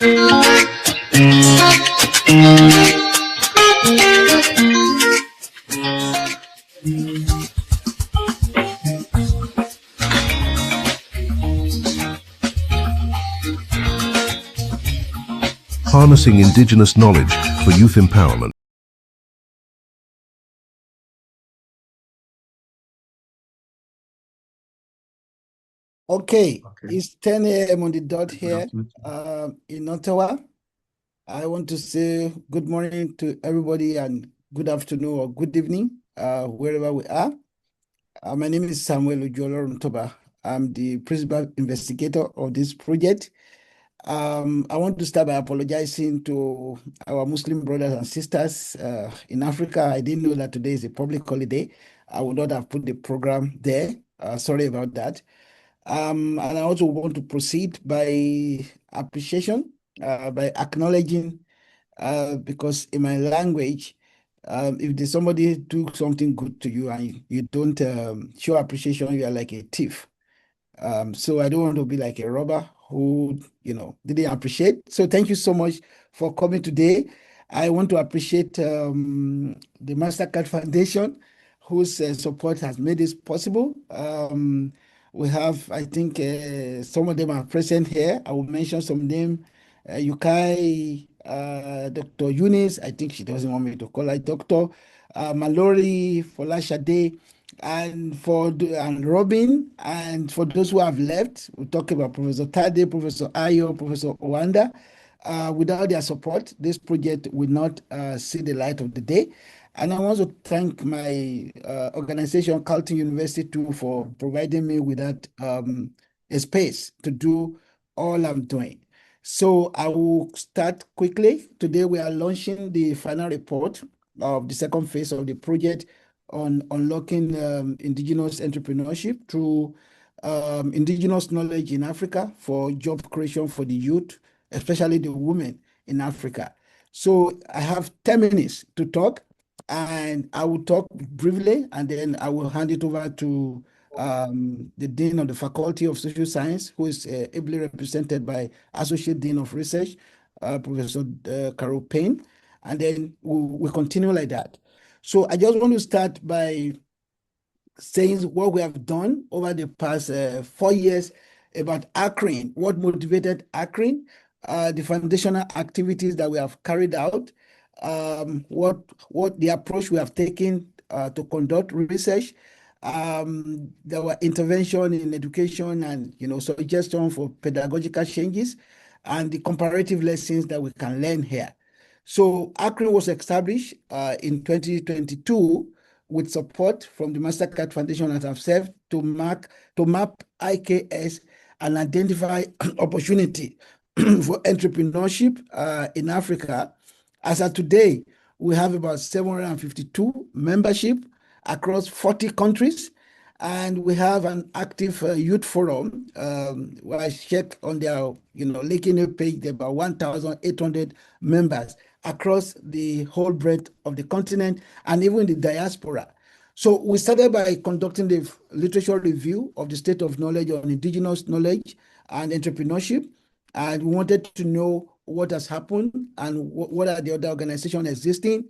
Harnessing Indigenous Knowledge for Youth Empowerment. Okay, it's 10 a.m. on the dot here in Ottawa. I want to say good morning to everybody and good afternoon or good evening, wherever we are. My name is Samuel Ujolo. I'm the principal investigator of this project. I want to start by apologizing to our Muslim brothers and sisters in Africa. I didn't know that today is a public holiday. I would not have put the program there. Sorry about that. And I also want to proceed by appreciation, by acknowledging, because in my language, if there's somebody do something good to you and you don't show appreciation, you are like a thief. So I don't want to be like a robber who, didn't appreciate. So thank you so much for coming today. I want to appreciate the Mastercard Foundation, whose support has made this possible. We have, I think, some of them are present here. I will mention some name. Yukai, Dr. Eunice, I think she doesn't want me to call her Doctor. Mallory, Folashade, and Robin, and for those who have left, we talk about Professor Tade, Professor Ayo, Professor Owanda. Without their support, this project will not see the light of the day. And I want to thank my organization, Carleton University, too, for providing me with that a space to do all I'm doing. So I will start quickly. Today we are launching the final report of the second phase of the project on unlocking indigenous entrepreneurship through indigenous knowledge in Africa for job creation for the youth, especially the women in Africa. So I have 10 minutes to talk, and I will talk briefly, and then I will hand it over to the Dean of the Faculty of Social Science, who is ably represented by Associate Dean of Research, Professor Carol Payne, and then we'll continue like that. So I just want to start by saying what we have done over the past 4 years about AIKRN, what motivated AIKRN, the foundational activities that we have carried out, what the approach we have taken to conduct research. There were intervention in education and suggestion for pedagogical changes and the comparative lessons that we can learn here. So AIKRN was established in 2022 with support from the Mastercard Foundation, as I've said, to map IKS and identify opportunity for entrepreneurship in Africa. As of today, we have about 752 membership across 40 countries, and we have an active youth forum. Where I checked on their LinkedIn page, there are about 1,800 members across the whole breadth of the continent and even the diaspora. So we started by conducting the literature review of the state of knowledge on indigenous knowledge and entrepreneurship, and we wanted to know what has happened and what are the other organizations existing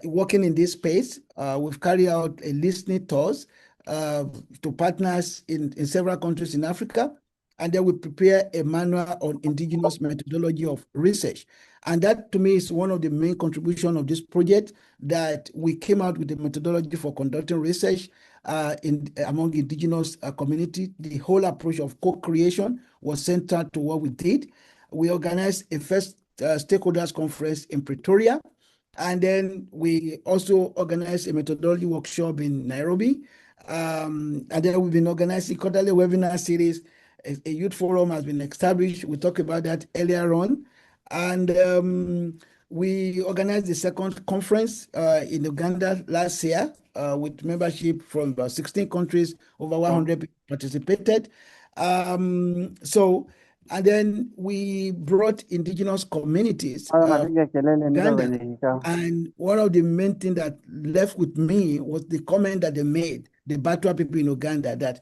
working in this space. We've carried out a listening tours to partners in several countries in Africa, and then we prepare a manual on indigenous methodology of research. And that, to me, is one of the main contributions of this project, that we came out with a methodology for conducting research among indigenous community. The whole approach of co-creation was central to what we did. We organized a first stakeholders conference in Pretoria, and then we also organized a methodology workshop in Nairobi. And then we've been organizing quarterly webinar series. A youth forum has been established. We talked about that earlier on. And we organized the second conference in Uganda last year with membership from about 16 countries, over 100 people participated. And then we brought indigenous communities Uganda. And one of the main things that left with me was the comment that they made, the Batwa people in Uganda, that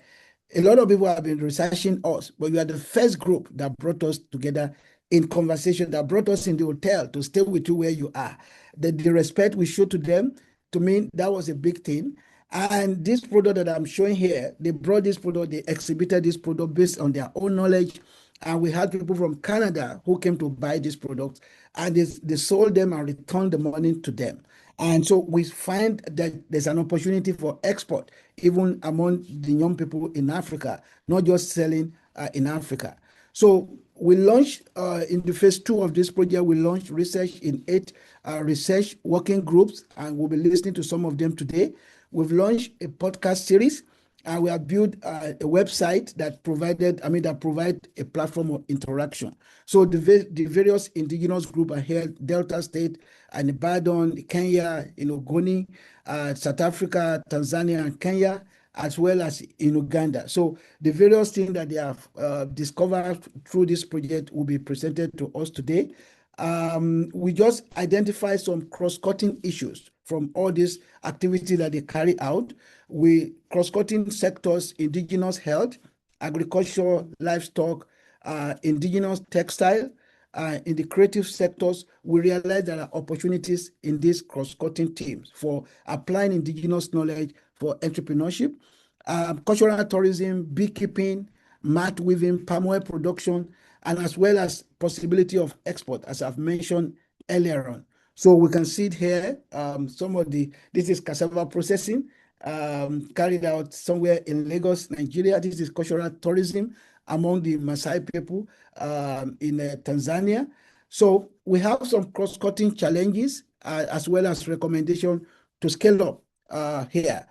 a lot of people have been researching us, but you are the first group that brought us together in conversation, that brought us in the hotel to stay with you where you are. The respect we showed to them, to me, that was a big thing. And this product that I'm showing here, they brought this product, they exhibited this product based on their own knowledge. And we had people from Canada who came to buy this product, and they sold them and returned the money to them. And so we find that there's an opportunity for export, even among the young people in Africa, not just selling in Africa. So we launched in the phase 2 of this project, we launched research in 8 research working groups, and we'll be listening to some of them today. We've launched a podcast series, and we have built a website that provide a platform of interaction. So the various indigenous groups are here: Delta State and Ibadan, Kenya, Goni, South Africa, Tanzania, and Kenya, as well as in Uganda. So the various things that they have discovered through this project will be presented to us today. We just identify some cross-cutting issues from all these activities that they carry out. We cross-cutting sectors: indigenous health, agriculture, livestock, indigenous textile. In the creative sectors, we realize there are opportunities in these cross-cutting teams for applying indigenous knowledge for entrepreneurship, cultural tourism, beekeeping, mat weaving, palm oil production, and as well as possibility of export, as I've mentioned earlier on. So we can see it here, this is cassava processing, carried out somewhere in Lagos, Nigeria. This is cultural tourism among the Maasai people in Tanzania. So we have some cross-cutting challenges as well as recommendation to scale up here.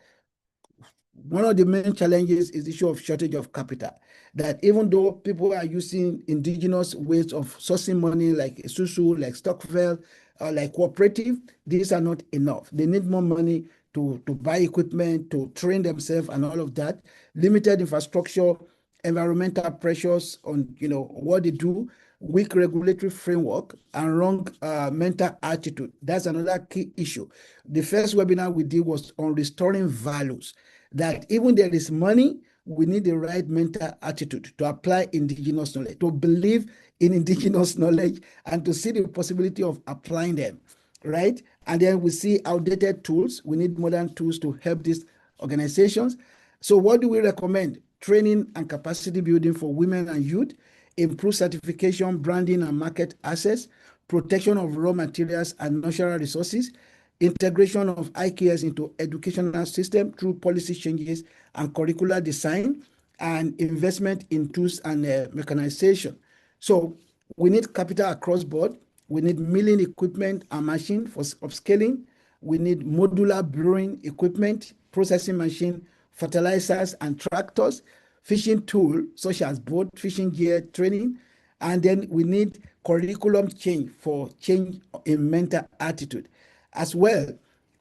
One of the main challenges is the issue of shortage of capital. That even though people are using indigenous ways of sourcing money, like Susu, like Stockville, like cooperative, these are not enough. They need more money to buy equipment, to train themselves, and all of that. Limited infrastructure, environmental pressures on what they do, weak regulatory framework, and wrong mental attitude. That's another key issue. The first webinar we did was on restoring values. That even there is money, we need the right mental attitude to apply indigenous knowledge, to believe in indigenous knowledge, and to see the possibility of applying them, right? And then we see outdated tools. We need modern tools to help these organizations. So what do we recommend? Training and capacity building for women and youth, improve certification, branding, and market access, protection of raw materials and natural resources, integration of AIKRN into educational system through policy changes and curricular design, and investment in tools and mechanization. So we need capital across board. We need milling equipment and machine for upscaling. We need modular brewing equipment, processing machine, fertilizers and tractors, fishing tool such as boat, fishing gear, training. And then we need curriculum change for change in mental attitude. As well,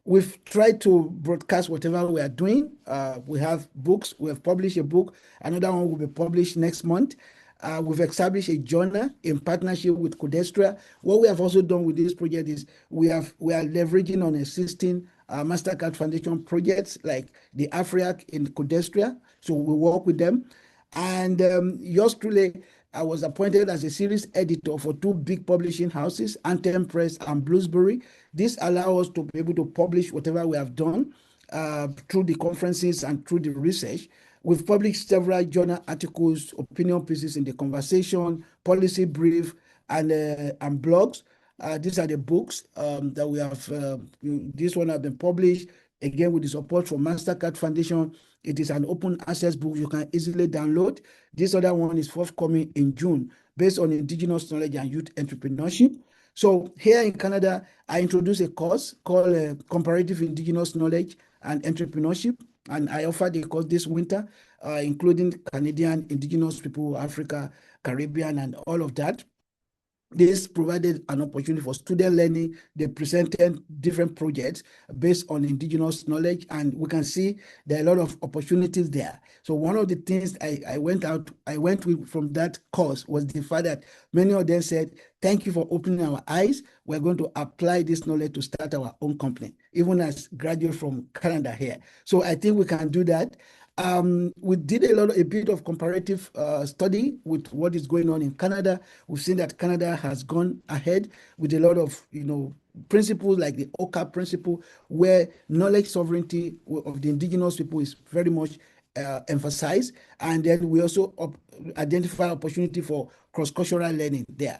we've tried to broadcast whatever we are doing. We have books. We have published a book. Another one will be published next month. We've established a journal in partnership with Codestra. What we have also done with this project is we are leveraging on existing MasterCard Foundation projects like the AFRIAC in Codestra. So we work with them. And yours truly, I was appointed as a series editor for 2 big publishing houses, Anthem Press and Bloomsbury. This allows us to be able to publish whatever we have done through the conferences and through the research. We've published several journal articles, opinion pieces in The Conversation, policy brief, and blogs. These are the books that we have. This one has been published, again, with the support from MasterCard Foundation. It is an open access book you can easily download. This other one is forthcoming in June, based on indigenous knowledge and youth entrepreneurship. So here in Canada, I introduced a course called Comparative Indigenous Knowledge and Entrepreneurship. And I offered the course this winter, including Canadian, indigenous people, Africa, Caribbean, and all of that. This provided an opportunity for student learning. They presented different projects based on indigenous knowledge, and we can see there are a lot of opportunities there. So one of the things I went with from that course was the fact that many of them said, thank you for opening our eyes. We're going to apply this knowledge to start our own company, even as graduates from Canada here. So I think we can do that. We did a bit of comparative study with what is going on in Canada. We've seen that Canada has gone ahead with a lot of, principles like the OCA principle, where knowledge sovereignty of the indigenous people is very much emphasized. And then we also identify opportunity for cross-cultural learning there.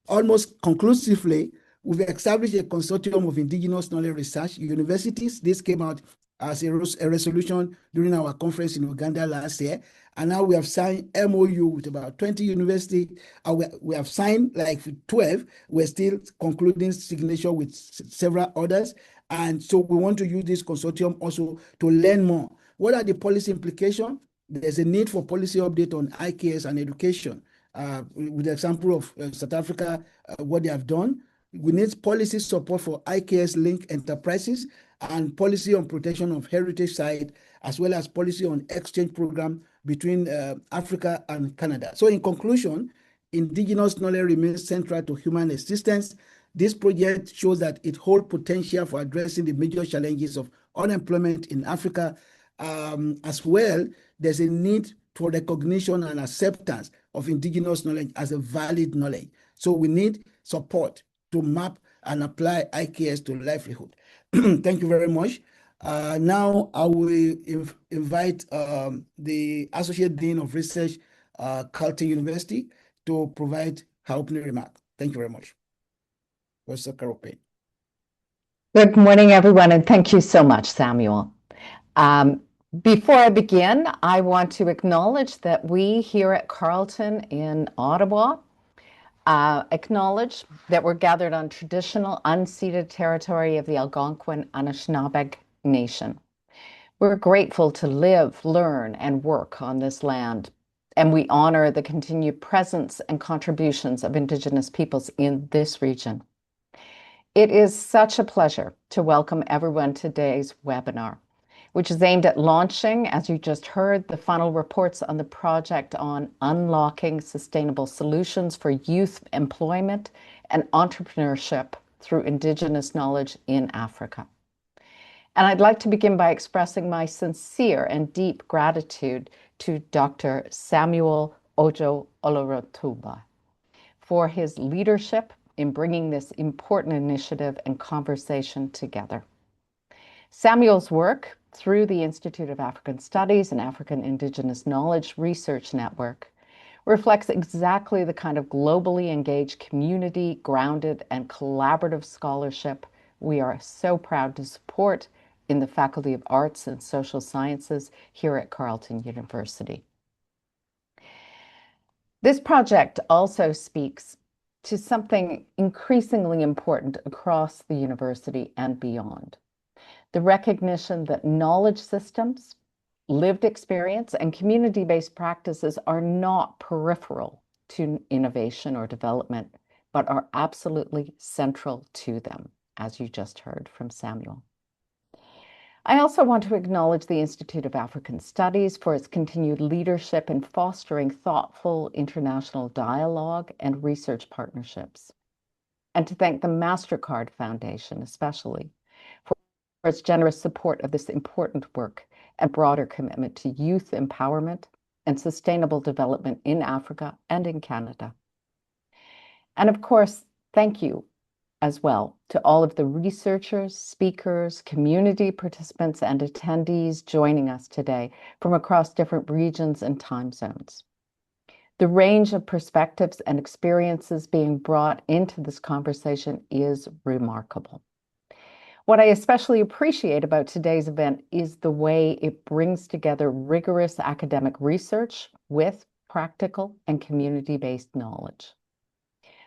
Almost conclusively, we've established a consortium of indigenous knowledge research universities. This came out as a resolution during our conference in Uganda last year. And now we have signed MOU with about 20 universities. We have signed like 12. We're still concluding signature with several others. And so we want to use this consortium also to learn more. What are the policy implications? There's a need for policy update on IKS and education. With the example of South Africa, what they have done. We need policy support for IKS-linked enterprises and policy on protection of heritage site, as well as policy on exchange program between Africa and Canada. So in conclusion, indigenous knowledge remains central to human existence. This project shows that it holds potential for addressing the major challenges of unemployment in Africa. As well, there's a need for recognition and acceptance of indigenous knowledge as a valid knowledge. So we need support to map and apply IKS to livelihood. Thank you very much. Now I will invite the Associate Dean of Research, Carleton University, to provide her opening remark. Thank you very much. Professor Carol Payne. Good morning, everyone, and thank you so much, Samuel. Before I begin, I want to acknowledge that we here at Carleton in Ottawa acknowledge that we're gathered on traditional unceded territory of the Algonquin Anishinaabe Nation. We're grateful to live, learn, and work on this land, and we honor the continued presence and contributions of Indigenous peoples in this region. It is such a pleasure to welcome everyone to today's webinar, which is aimed at launching, as you just heard, the final reports on the project on unlocking sustainable solutions for youth employment and entrepreneurship through Indigenous knowledge in Africa. And I'd like to begin by expressing my sincere and deep gratitude to Dr. Samuel Ojo Olorotuba for his leadership in bringing this important initiative and conversation together. Samuel's work through the Institute of African Studies and African Indigenous Knowledge Research Network reflects exactly the kind of globally engaged, community-grounded, and collaborative scholarship we are so proud to support in the Faculty of Arts and Social Sciences here at Carleton University. This project also speaks to something increasingly important across the university and beyond: the recognition that knowledge systems, lived experience, and community-based practices are not peripheral to innovation or development, but are absolutely central to them, as you just heard from Samuel. I also want to acknowledge the Institute of African Studies for its continued leadership in fostering thoughtful international dialogue and research partnerships, and to thank the MasterCard Foundation especially for its generous support of this important work and broader commitment to youth empowerment and sustainable development in Africa and in Canada. And of course, thank you as well to all of the researchers, speakers, community participants, and attendees joining us today from across different regions and time zones. The range of perspectives and experiences being brought into this conversation is remarkable. What I especially appreciate about today's event is the way it brings together rigorous academic research with practical and community-based knowledge.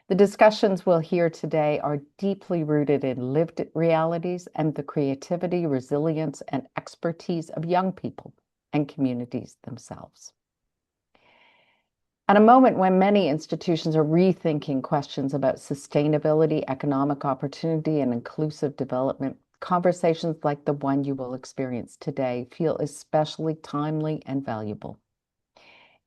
The discussions we'll hear today are deeply rooted in lived realities and the creativity, resilience, and expertise of young people and communities themselves. At a moment when many institutions are rethinking questions about sustainability, economic opportunity, and inclusive development, conversations like the one you will experience today feel especially timely and valuable.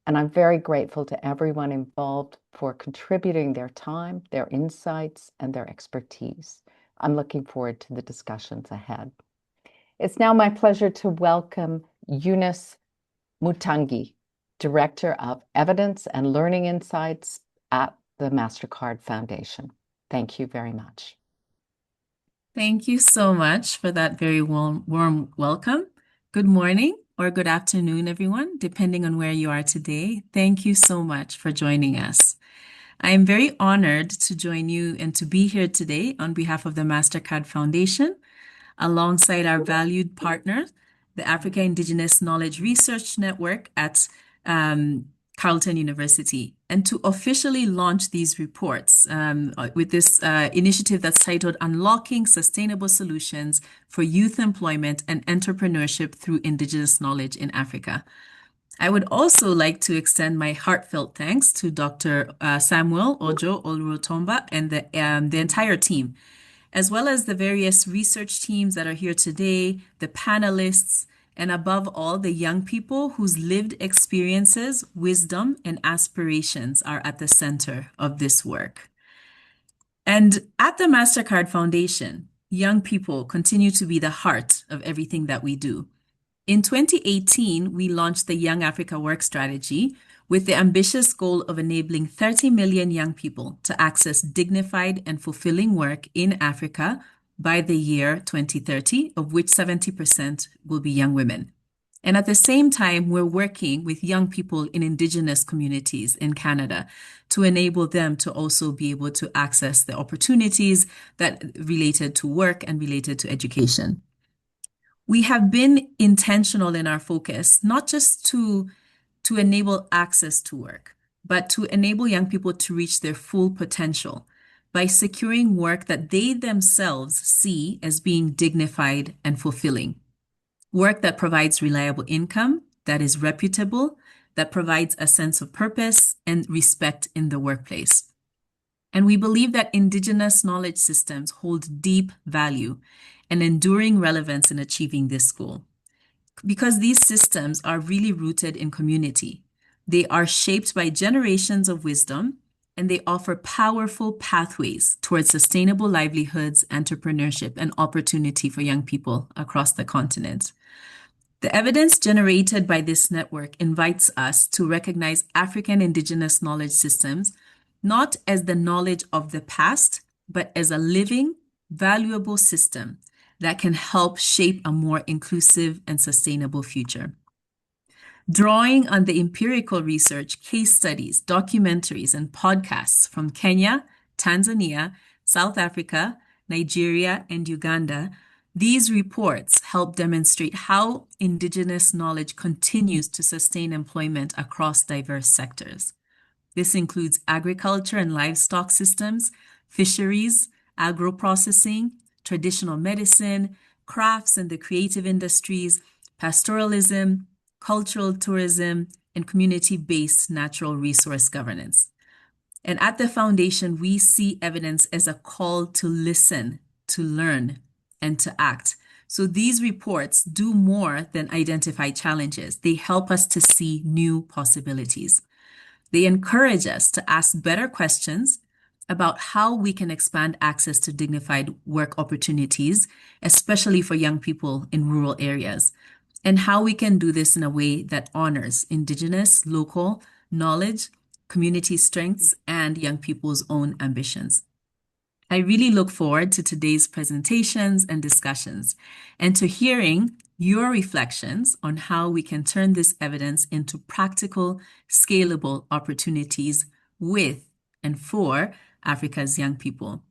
And I'm very grateful to everyone involved for contributing their time, their insights, and their expertise. I'm looking forward to the discussions ahead. It's now my pleasure to welcome Eunice Mutangi, Director of Evidence and Learning Insights at the MasterCard Foundation. Thank you very much. Thank you so much for that very warm welcome. Good morning or good afternoon, everyone, depending on where you are today. Thank you so much for joining us. I am very honored to join you and to be here today on behalf of the MasterCard Foundation, alongside our valued partner, the Africa Indigenous Knowledge Research Network at Carleton University, and to officially launch these reports with this initiative that's titled Unlocking Sustainable Solutions for Youth Employment and Entrepreneurship Through Indigenous Knowledge in Africa. I would also like to extend my heartfelt thanks to Dr. Samuel Ojo Olurotomba and the entire team, as well as the various research teams that are here today, the panelists, and above all, the young people whose lived experiences, wisdom, and aspirations are at the center of this work. And at the MasterCard Foundation, young people continue to be the heart of everything that we do. In 2018, we launched the Young Africa Work Strategy with the ambitious goal of enabling 30 million young people to access dignified and fulfilling work in Africa by the year 2030, of which 70% will be young women. And at the same time, we're working with young people in Indigenous communities in Canada to enable them to also be able to access the opportunities that related to work and related to education. We have been intentional in our focus, not just to enable access to work, but to enable young people to reach their full potential by securing work that they themselves see as being dignified and fulfilling. Work that provides reliable income, that is reputable, that provides a sense of purpose and respect in the workplace. And we believe that Indigenous knowledge systems hold deep value and enduring relevance in achieving this goal, because these systems are really rooted in community. They are shaped by generations of wisdom, and they offer powerful pathways towards sustainable livelihoods, entrepreneurship, and opportunity for young people across the continent. The evidence generated by this network invites us to recognize African Indigenous knowledge systems not as the knowledge of the past, but as a living, valuable system that can help shape a more inclusive and sustainable future. Drawing on the empirical research, case studies, documentaries, and podcasts from Kenya, Tanzania, South Africa, Nigeria, and Uganda, these reports help demonstrate how Indigenous knowledge continues to sustain employment across diverse sectors. This includes agriculture and livestock systems, fisheries, agro-processing, traditional medicine, crafts and the creative industries, pastoralism, cultural tourism, and community-based natural resource governance. And at the foundation, we see evidence as a call to listen, to learn, and to act. So these reports do more than identify challenges. They help us to see new possibilities. They encourage us to ask better questions about how we can expand access to dignified work opportunities, especially for young people in rural areas, and how we can do this in a way that honors Indigenous, local knowledge, community strengths, and young people's own ambitions. I really look forward to today's presentations and discussions, and to hearing your reflections on how we can turn this evidence into practical, scalable opportunities with and for Africa's young people.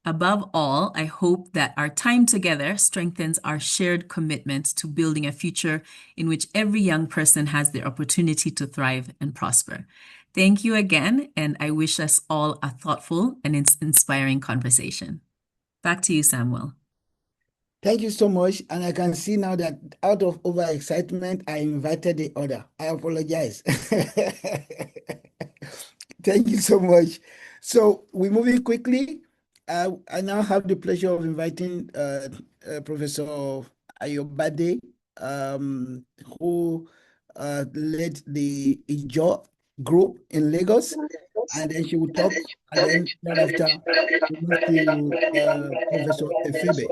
Above all, I hope that our time together strengthens our shared commitment to building a future in which every young person has the opportunity to thrive and prosper. Thank you again, and I wish us all a thoughtful and inspiring conversation. Back to you, Samuel. Thank you so much. And I can see now that out of overexcitement, I invited the other. I apologize. Thank you so much. So we're moving quickly. I now have the pleasure of inviting Professor Ayobade, who led the IJO group in Lagos, and then she will talk, and then thereafter we move to Professor Efebe.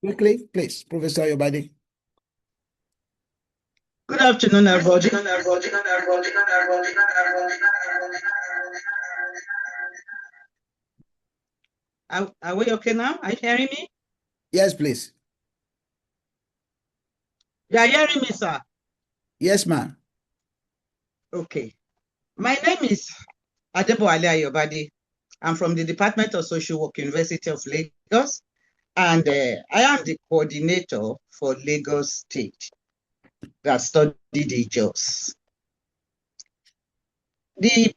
Quickly, please, Professor Ayobade. Good afternoon, everybody. Are we okay now? Are you hearing me? Yes, please. You are hearing me, sir? Yes, ma'am. Okay. My name is Adeboale Ayobade. I'm from the Department of Social Work, University of Lagos, and I am the coordinator for Lagos State that studied the JOS. This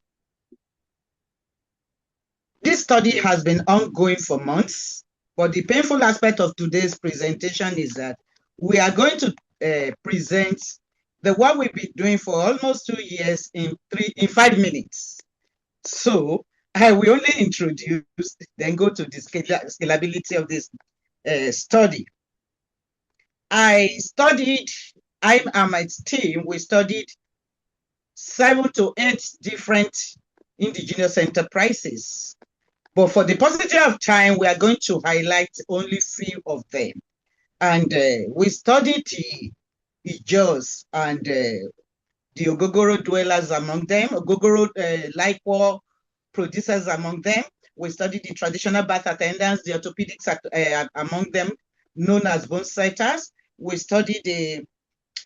study has been ongoing for months, but the painful aspect of today's presentation is that we are going to present what we've been doing for almost 2 years in 5 minutes. So I will only introduce, then go to the scalability of this study. I and my team, we studied 7 to 8 different indigenous enterprises. But for the paucity of time, we are going to highlight only few of them. And we studied the Ijaws and the Ogogoro dwellers among them, Ogogoro liquor producers among them. We studied the traditional bath attendants, the orthopedics among them, known as bone setters. We studied the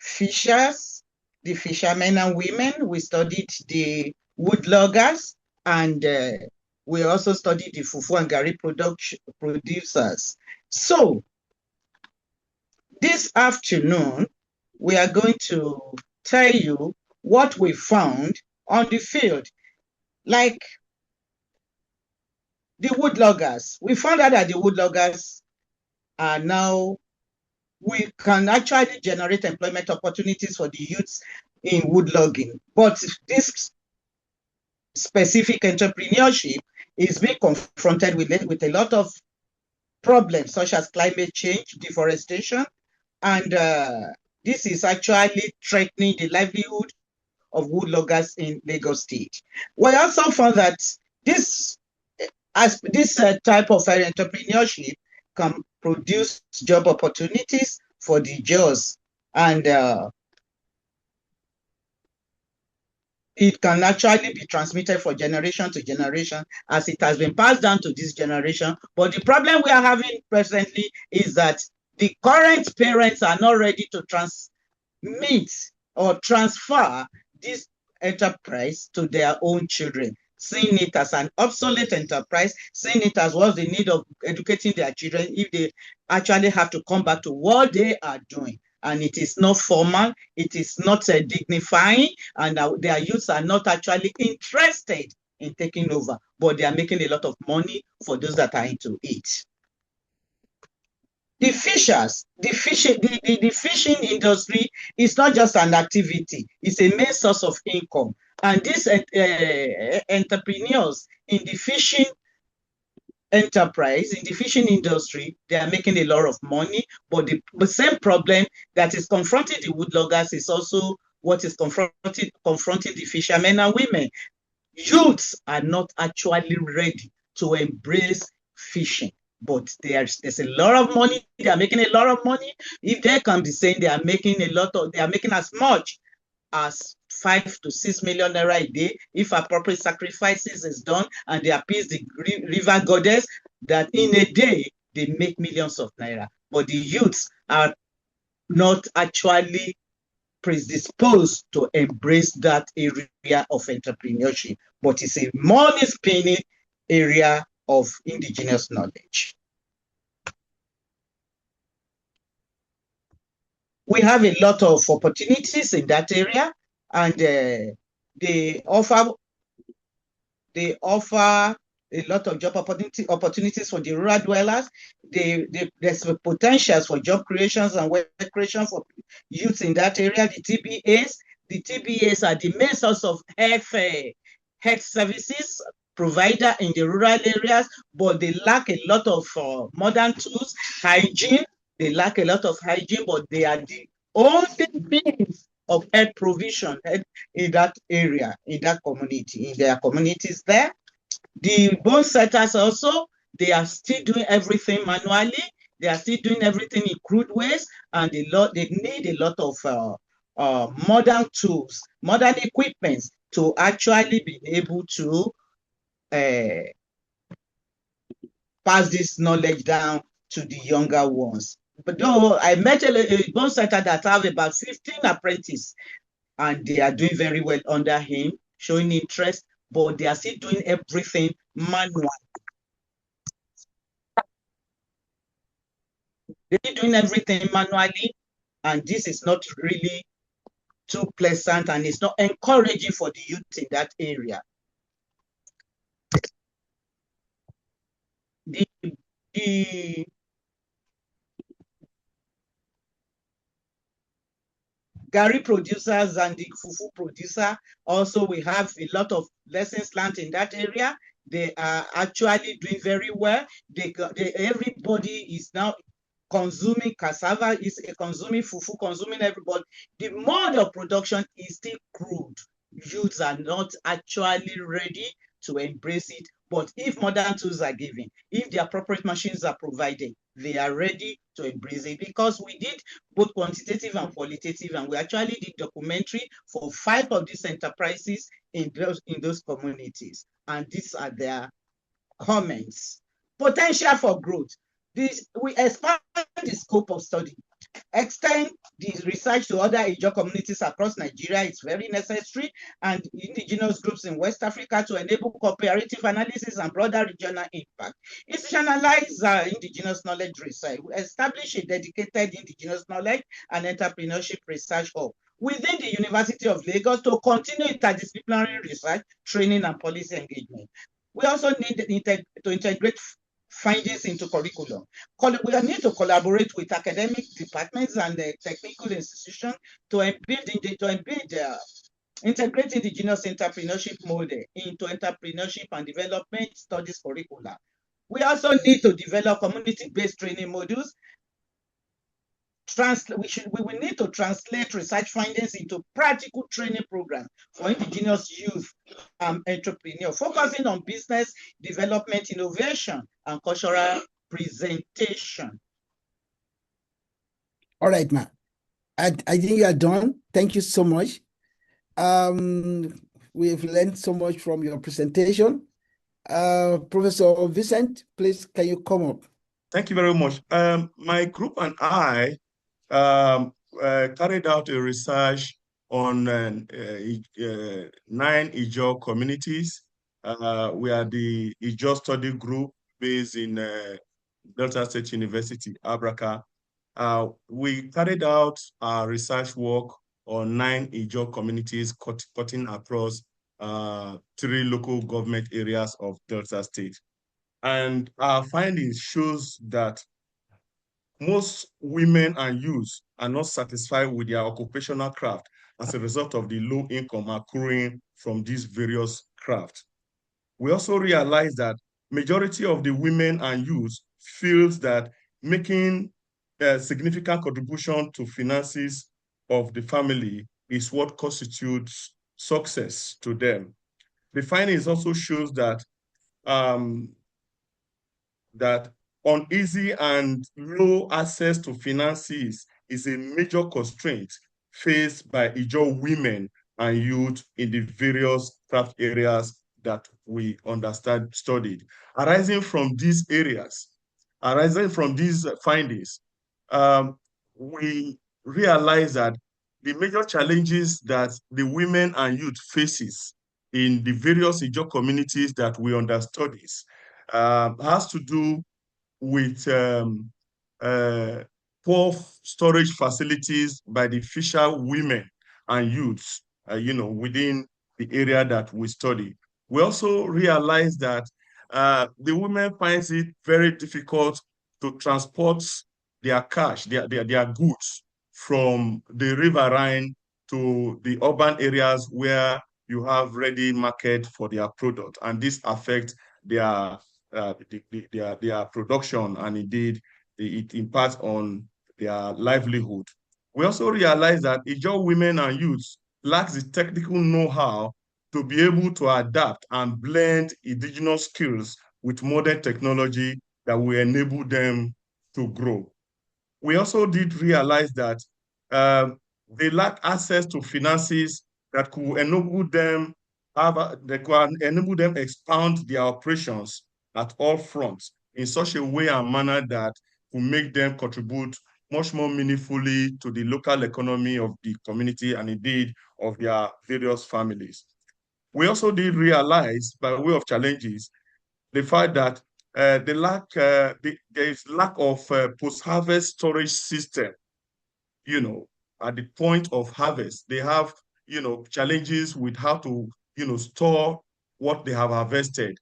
fishers, the fishermen and women. We studied the wood loggers, and we also studied the fufu and gari producers. So this afternoon, we are going to tell you what we found on the field. Like the wood loggers, we found out that the wood loggers are now, we can actually generate employment opportunities for the youths in wood logging. But this specific entrepreneurship is being confronted with a lot of problems, such as climate change, deforestation, and this is actually threatening the livelihood of wood loggers in Lagos State. We also found that this type of entrepreneurship can produce job opportunities for the JOS, and it can actually be transmitted from generation to generation as it has been passed down to this generation. But the problem we are having presently is that the current parents are not ready to transmit or transfer this enterprise to their own children, seeing it as an obsolete enterprise, seeing it as what's the need of educating their children if they actually have to come back to what they are doing. And it is not formal, it is not dignifying, and their youths are not actually interested in taking over, but they are making a lot of money for those that are into it. The fishers, the fishing industry is not just an activity, it's a main source of income. And these entrepreneurs in the fishing enterprise, in the fishing industry, they are making a lot of money, but the same problem that is confronting the wood loggers is also what is confronting the fishermen and women. Youths are not actually ready to embrace fishing, but there's a lot of money. They are making a lot of money. If they can be saying they are making as much as 5 to 6 million naira a day if appropriate sacrifices is done and they appease the river goddess, that in a day they make millions of naira. But the youths are not actually predisposed to embrace that area of entrepreneurship, but it's a money spinning area of indigenous knowledge. We have a lot of opportunities in that area, and they offer a lot of job opportunities for the rural dwellers. There's potentials for job creations and work creation for youth in that area. The TBAs are the main source of health services provider in the rural areas, but they lack a lot of modern tools, hygiene. They lack a lot of hygiene, but they are the only means of health provision in that area, in that community, in their communities there. The bone setters also, they are still doing everything manually. They are still doing everything in crude ways, and they need a lot of modern tools, modern equipments to actually be able to pass this knowledge down to the younger ones. But though I met a bone center that have about 15 apprentices, and they are doing very well under him, showing interest, but they are still doing everything manually. They're doing everything manually, and this is not really too pleasant, and it's not encouraging for the youth in that area. The Gary producers and the fufu producer, also we have a lot of lessons learned in that area. They are actually doing very well. Everybody is now consuming cassava, is consuming fufu, consuming everybody. The mode of production is still crude. Youths are not actually ready to embrace it. But if modern tools are given, if the appropriate machines are provided, they are ready to embrace it, because we did both quantitative and qualitative, and we actually did documentary for 5 of these enterprises in those communities. And these are their comments. Potential for growth. We expand the scope of study. Extend the research to other Ijaw communities across Nigeria. It's very necessary, and indigenous groups in West Africa to enable cooperative analysis and broader regional impact. Institutionalize indigenous knowledge research. We establish a dedicated indigenous knowledge and entrepreneurship research hub within the University of Lagos to continue interdisciplinary research, training, and policy engagement. We also need to integrate findings into curriculum. We need to collaborate with academic departments and the technical institutions to integrate indigenous entrepreneurship model into entrepreneurship and development studies curricula. We also need to develop community-based training modules. We will need to translate research findings into practical training programs for indigenous youth entrepreneurs, focusing on business development, innovation, and cultural presentation. All right, ma'am. I think you are done. Thank you so much. We've learned so much from your presentation. Professor Vincent, please, can you come up? Thank you very much. My group and I carried out a research on 9 Ijaw communities. We are the Ijaw study group based in Delta State University, Abraka. We carried out our research work on 9 Ijaw communities cutting across 3 local government areas of Delta State. And our findings shows that most women and youths are not satisfied with their occupational craft as a result of the low income accruing from these various crafts. We also realize that majority of the women and youths feels that making a significant contribution to finances of the family is what constitutes success to them. The findings also shows that that uneasy and low access to finances is a major constraint faced by Ijaw women and youth in the various craft areas that we studied. Arising from these findings, we realize that the major challenges that the women and youth faces in the various Ijaw communities that we understudied has to do with poor storage facilities by the fisher women and youths, within the area that we study. We also realize that the women finds it very difficult to transport their cash, their goods from the riverine to the urban areas where you have ready market for their product, and this affects their production, and indeed it impacts on their livelihood. We also realize that Ijaw women and youths lack the technical know-how to be able to adapt and blend indigenous skills with modern technology that will enable them to grow. We also did realize that they lack access to finances that could enable them expand their operations at all fronts in such a way and manner that will make them contribute much more meaningfully to the local economy of the community and indeed of their various families. We also did realize, by way of challenges, the fact that there is lack of post-harvest storage system, at the point of harvest. They have, challenges with how to, store what they have harvested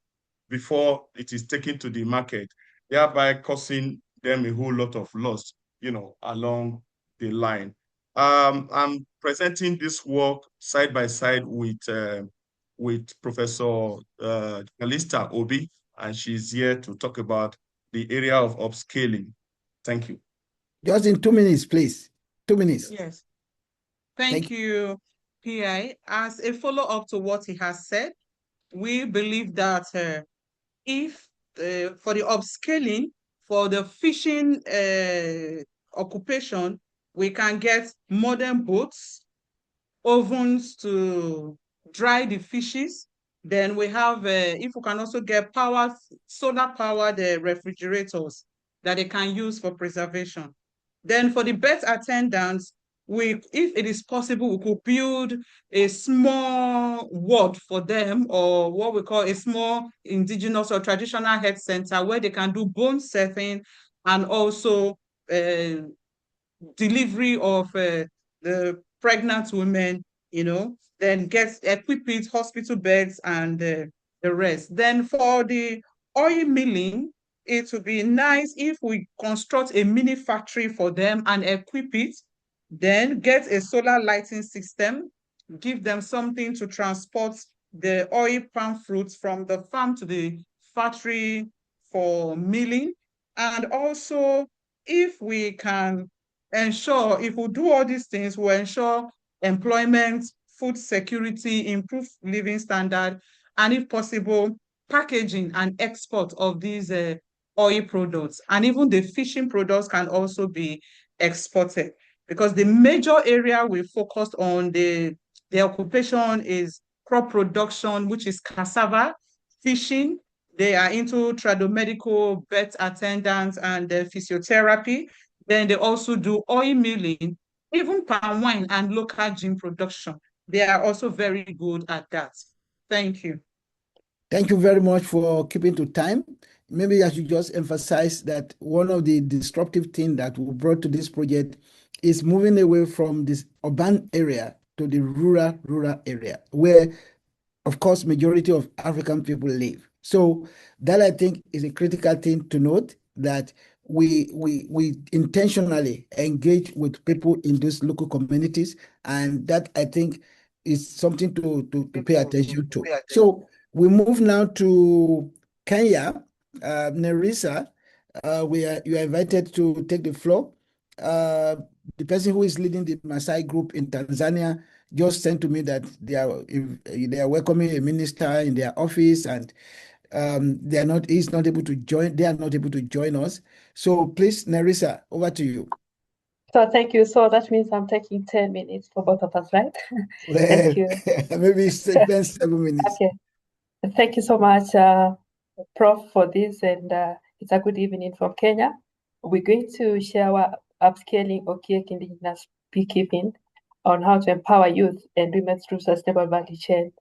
before it is taken to the market, thereby causing them a whole lot of loss, along the line. I'm presenting this work side by side with Professor Calista Obi, and she's here to talk about the area of upscaling. Thank you. Just in 2 minutes, please. 2 minutes. Yes. Thank you, PI. As a follow-up to what he has said, we believe that if for the upscaling, for the fishing occupation, we can get modern boats, ovens to dry the fishes. Then we have, if we can also get solar-powered refrigerators that they can use for preservation. Then for the birth attendants, if it is possible, we could build a small ward for them, or what we call a small indigenous or traditional health center where they can do bone surfing and also delivery of the pregnant women, then equip it, hospital beds and the rest. Then for the oil milling, it would be nice if we construct a mini factory for them and equip it, then get a solar lighting system, give them something to transport the oil palm fruits from the farm to the factory for milling. And also, if we can ensure, if we do all these things, we ensure employment, food security, improved living standard, and if possible, packaging and export of these oil products. And even the fishing products can also be exported, because the major area we focused on the occupation is crop production, which is cassava, fishing. They are into tradomedical, birth attendants, and physiotherapy. Then they also do oil milling, even palm wine and local gin production. They are also very good at that. Thank you. Thank you very much for keeping to time. Maybe I should just emphasize that one of the disruptive things that we brought to this project is moving away from this urban area to the rural area, where, of course, majority of African people live. So that, I think, is a critical thing to note, that we intentionally engage with people in those local communities, and that, I think, is something to pay attention to. So we move now to Kenya. Nerissa, you are invited to take the floor. The person who is leading the Maasai group in Tanzania just sent to me that they are welcoming a minister in their office, and they are not able to join us. So please, Nerissa, over to you. So thank you. So that means I'm taking 10 minutes for both of us, right? Well, thank you. Maybe spend 7 minutes. Okay. Thank you so much, Prof, for this, and it's a good evening from Kenya. We're going to share our upscaling Okiek indigenous beekeeping on how to empower youth and women through sustainable value chain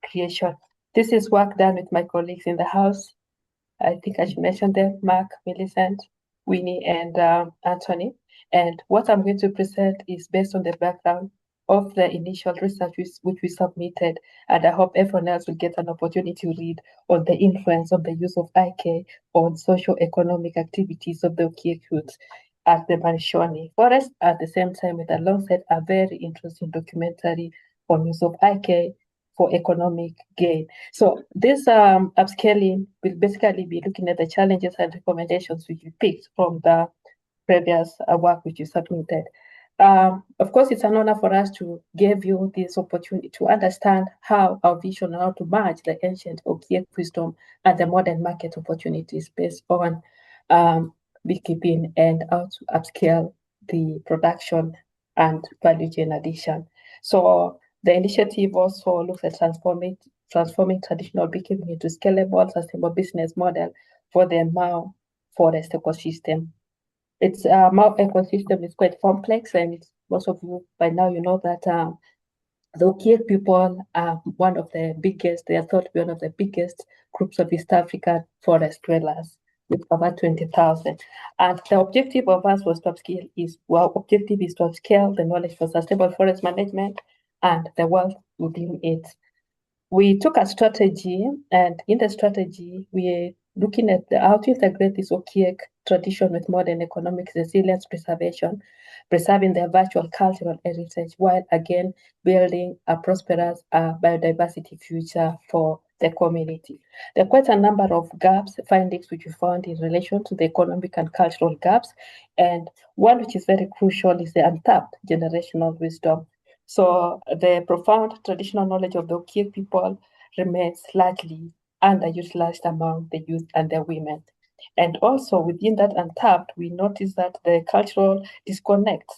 creation. This is work done with my colleagues in the house. I think I should mention them: Mark, Millicent, Winnie, and Anthony. And what I'm going to present is based on the background of the initial research which we submitted, and I hope everyone else will get an opportunity to read on the influence of the use of IK on socio-economic activities of the Okiek youth at the Manishoni Forest, at the same time with alongside a very interesting documentary on use of IK for economic gain. So this upscaling will basically be looking at the challenges and recommendations which we picked from the previous work which you submitted. Of course, it's an honor for us to give you this opportunity to understand how our vision, how to merge the ancient Okiek wisdom and the modern market opportunities based on beekeeping, and how to upscale the production and value chain addition. So the initiative also looks at transforming traditional beekeeping into scalable, sustainable business model for the Mau forest ecosystem. Its Mau ecosystem is quite complex, and most of you by now you know that the Okiek people are one of the biggest, they are thought to be one of the biggest groups of East African forest dwellers with about 20,000. And the objective of us was to upscale the knowledge for sustainable forest management and the wealth within it. We took a strategy, and in the strategy, we're looking at how to integrate this Okiek tradition with modern economic resilience preserving their virtual cultural heritage, while again building a prosperous biodiversity future for the community. There are quite a number of findings which we found in relation to the economic and cultural gaps, and one which is very crucial is the untapped generational wisdom. So the profound traditional knowledge of the Okiek people remains largely underutilized among the youth and the women. And also within that untapped, we notice that the cultural disconnect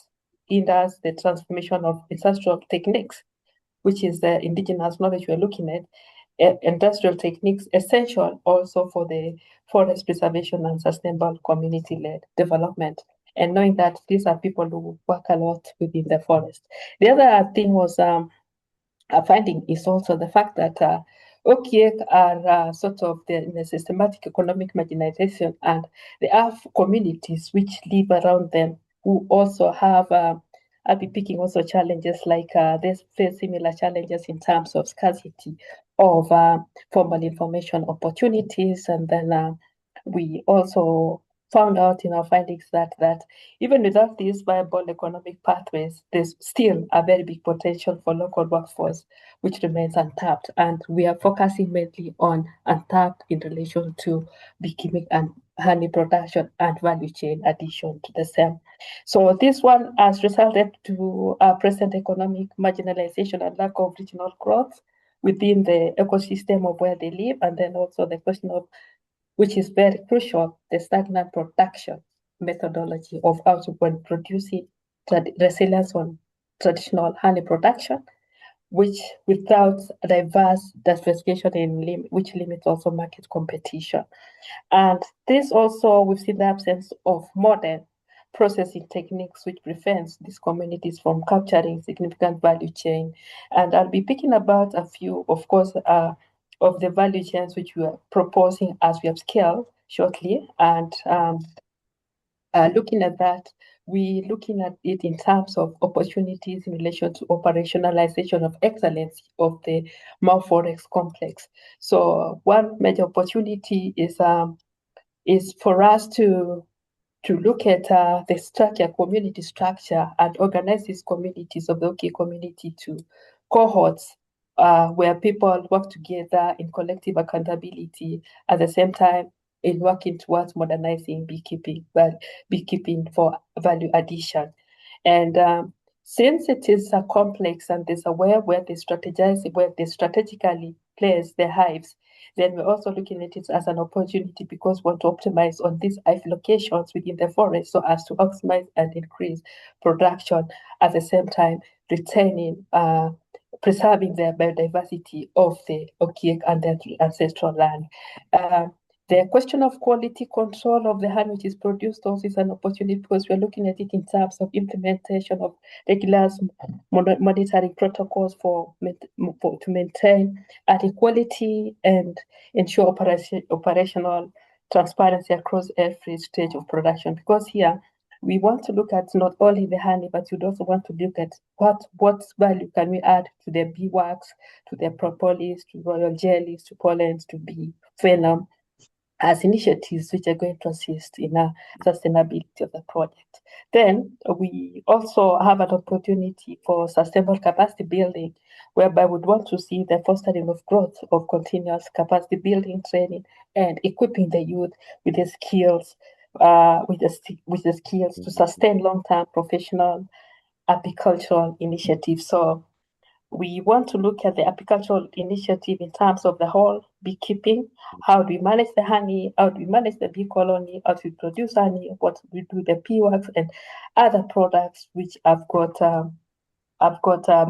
hinders the transformation of ancestral techniques, which is the indigenous knowledge we're looking at, industrial techniques essential also for the forest preservation and sustainable community-led development. And knowing that these are people who work a lot within the forest. The other thing was a finding is also the fact that Okiek are sort of in a systematic economic marginalization, and they have communities which live around them who also have I'll be picking also challenges like they face similar challenges in terms of scarcity of formal information opportunities. And then we also found out in our findings that even without these viable economic pathways, there's still a very big potential for local workforce, which remains untapped. And we are focusing mainly on untapped in relation to beekeeping and honey production and value chain addition to the same. So this one has resulted to present economic marginalization and lack of regional growth within the ecosystem of where they live, and then also the question of, which is very crucial, the stagnant production methodology of how to producing resilience on traditional honey production, which without diverse diversification which limits also market competition. And this also, we've seen the absence of modern processing techniques which prevents these communities from capturing significant value chain. And I'll be picking about a few, of course, of the value chains which we are proposing as we upscale shortly. And looking at that, we're looking at it in terms of opportunities in relation to operationalization of excellence of the Mau Forex complex. So one major opportunity is for us to look at the structure, community structure, and organize these communities of the Okiek community to cohorts where people work together in collective accountability, at the same time in working towards modernizing beekeeping for value addition. And since it is a complex and there's a way where they strategize, where they strategically place their hives, then we're also looking at it as an opportunity because we want to optimize on these hive locations within the forest so as to optimize and increase production, at the same time retaining, preserving the biodiversity of the Okiek and their ancestral land. The question of quality control of the honey which is produced also is an opportunity because we're looking at it in terms of implementation of regular monitoring protocols to maintain equality and ensure operational transparency across every stage of production. Because here we want to look at not only the honey, but we also want to look at what value can we add to their beeswax, to their propolis, to royal jellies, to pollens, to bee venom, as initiatives which are going to assist in the sustainability of the project. Then we also have an opportunity for sustainable capacity building, whereby we'd want to see the fostering of growth of continuous capacity building, training, and equipping the youth with the skills, to sustain long-term professional apicultural initiatives. So we want to look at the apicultural initiative in terms of the whole beekeeping. How do we manage the honey? How do we manage the bee colony? How do we produce honey? What do we do with the bee wax and other products which have got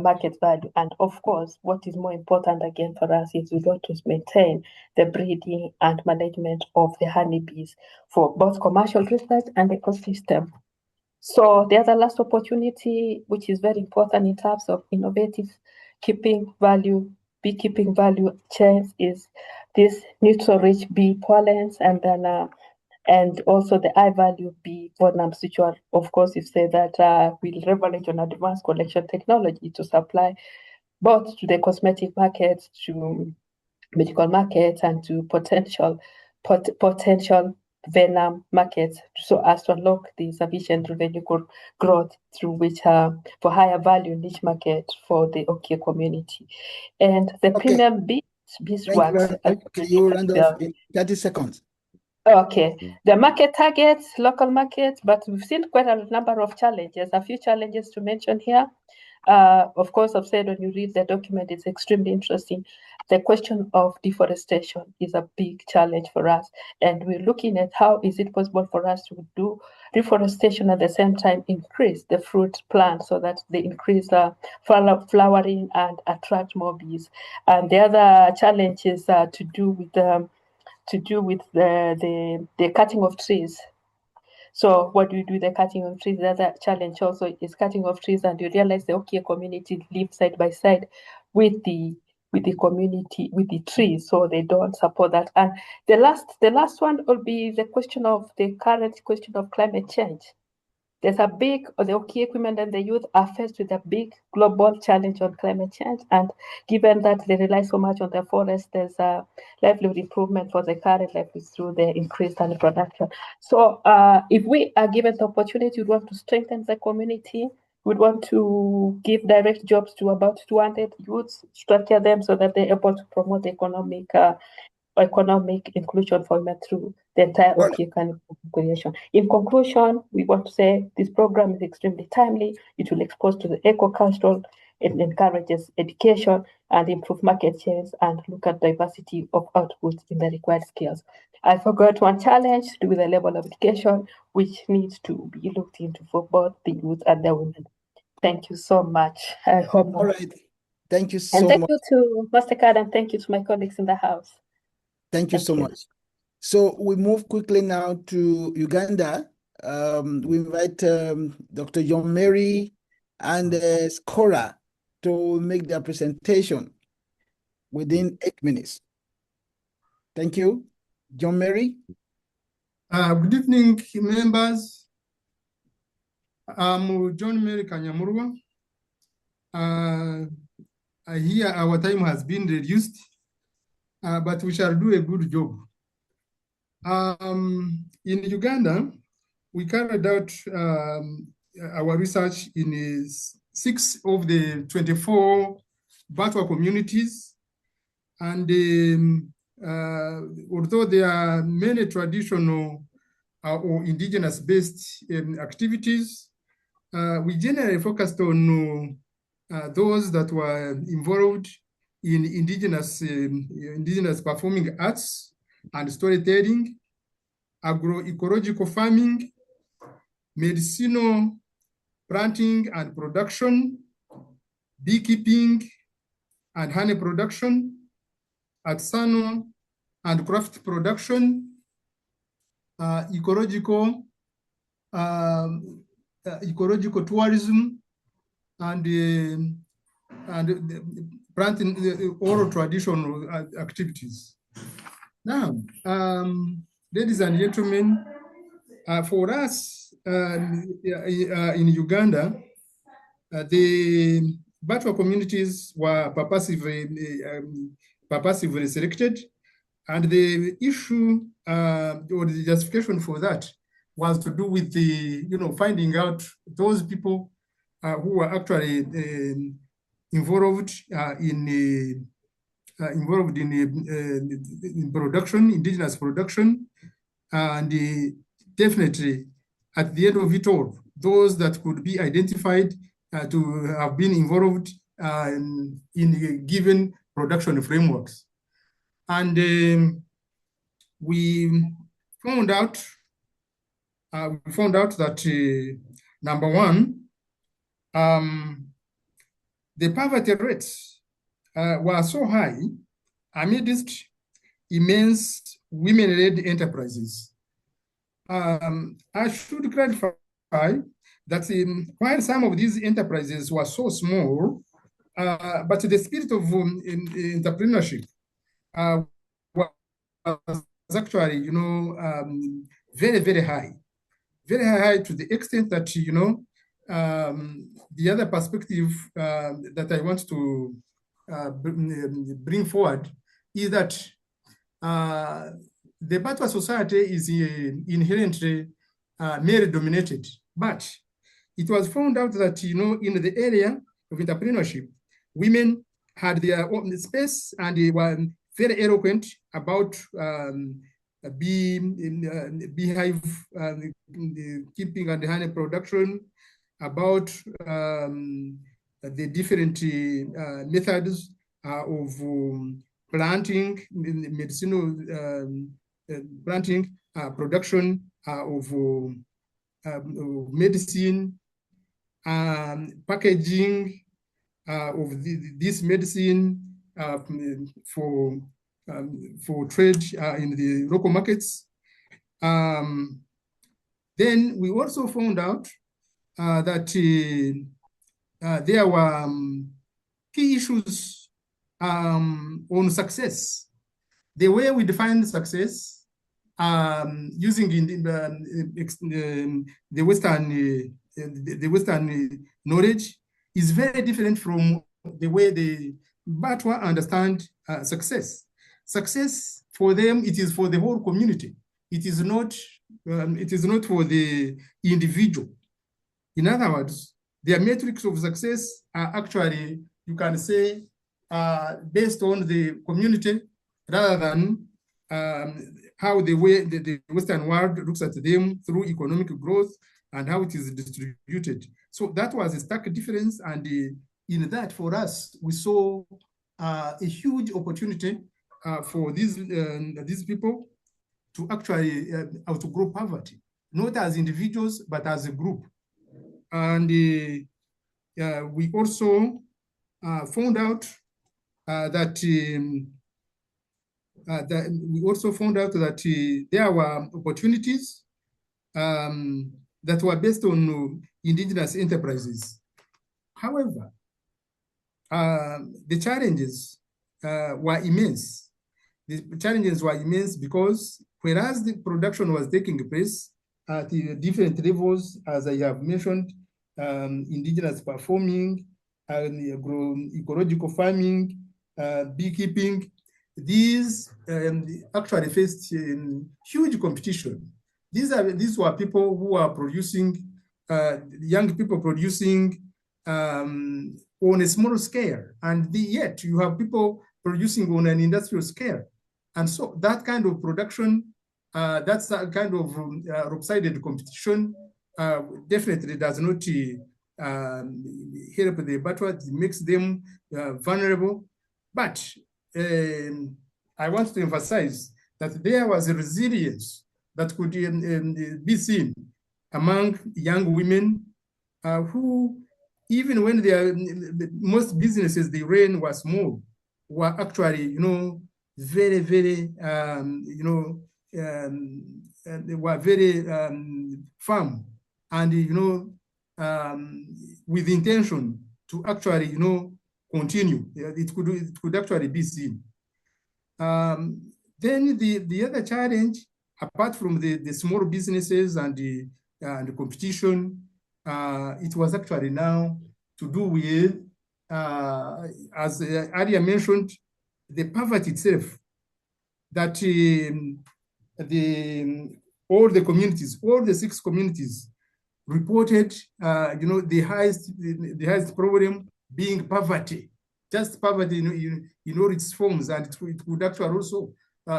market value? And of course, what is more important again for us is we want to maintain the breeding and management of the honeybees for both commercial research and ecosystem. So the other last opportunity, which is very important in terms of innovative beekeeping value chains, is this neutral-rich bee pollens, and then and also the high-value bee venoms, which are, of course, you say that will leverage on advanced collection technology to supply both to the cosmetic markets, to medical markets, and to potential venom markets, so as to unlock the sufficient revenue growth through which for higher value niche market for the Okie community. And the premium beeswax. Can you round off in 30 seconds? Okay, the market targets, local markets, but we've seen quite a number of challenges. A few challenges to mention here. Of course, I've said when you read the document, it's extremely interesting. The question of deforestation is a big challenge for us. And we're looking at how is it possible for us to do reforestation at the same time increase the fruit plant so that they increase flowering and attract more bees. And the other challenge is to do with the cutting of trees. So what do you do with the cutting of trees? The other challenge also is cutting of trees, and you realize the Okie community live side by side with the community, with the trees, so they don't support that. And the last one will be the current question of climate change. There's the Okie women and the youth are faced with a big global challenge on climate change. And given that they rely so much on the forest, there's a livelihood improvement for the current livelihoods through the increased honey production. So if we are given the opportunity, we want to strengthen the community. We want to give direct jobs to about 200 youths, structure them so that they're able to promote economic inclusion for women through the entire Okie population. In conclusion, we want to say this program is extremely timely. It will expose to the eco-cultural, it encourages education and improve market shares and look at diversity of outputs in the required skills. I forgot one challenge to do with the level of education, which needs to be looked into for both the youth and the women. Thank you so much. I hope. All right. Thank you so much. And thank you to MasterCard, and thank you to my colleagues in the house. Thank you so much. So we move quickly now to Uganda. We invite Dr. John Mary and Skora to make their presentation within 8 minutes. Thank you. John Mary. Good evening, members. I'm John Mary Kanyamurwa. Here our time has been reduced, but we shall do a good job. In Uganda, we carried out our research in 6 of the 24 Batwa communities. And although there are many traditional or indigenous-based activities, we generally focused on those that were involved in indigenous performing arts and storytelling, agroecological farming, medicinal planting and production, beekeeping and honey production, artisanal and craft production, ecological tourism, and planting oral traditional activities. Now, ladies and gentlemen, for us in Uganda, the Batwa communities were purposively selected, and the issue or the justification for that was to do with the, finding out those people who were actually involved in production, indigenous production, and definitely at the end of it all, those that could be identified to have been involved in given production frameworks. And we found out that number one, the poverty rates were so high amidst immense women-led enterprises. I should clarify that while some of these enterprises were so small, but the spirit of entrepreneurship was actually, very, very high to the extent that, the other perspective that I want to bring forward is that the Batwa society is inherently male-dominated, but it was found out that, in the area of entrepreneurship, women had their own space and they were very eloquent about beehive keeping and honey production, about the different methods of planting, medicinal planting, production of medicine, packaging of this medicine for trade in the local markets. Then we also found out that there were key issues on success. The way we define success using the Western knowledge is very different from the way the Batwa understand success. Success for them, it is for the whole community. It is not for the individual. In other words, their metrics of success are actually, you can say, based on the community rather than how the way the Western world looks at them through economic growth and how it is distributed. So that was a stark difference. And in that, for us, we saw a huge opportunity for these people to actually outgrow poverty, not as individuals, but as a group. And we also found out that there were opportunities that were based on indigenous enterprises. However, the challenges were immense. The challenges were immense because whereas the production was taking place at the different levels, as I have mentioned, indigenous farming, ecological farming, beekeeping, these actually faced huge competition. These were people who are producing, young people producing on a small scale, and yet you have people producing on an industrial scale. And so that kind of production, that's a kind of lopsided competition, definitely does not help the Batwa. It makes them vulnerable. But I want to emphasize that there was a resilience that could be seen among young women who, even when most businesses they ran were small, were actually, very, very, they were very firm and, with intention to actually, continue. It could actually be seen. Then the other challenge, apart from the small businesses and the competition, it was actually now to do with, as earlier mentioned, the poverty itself. That all the communities, all the 6 communities, reported, the highest problem being poverty, just poverty in all its forms, and it would actually also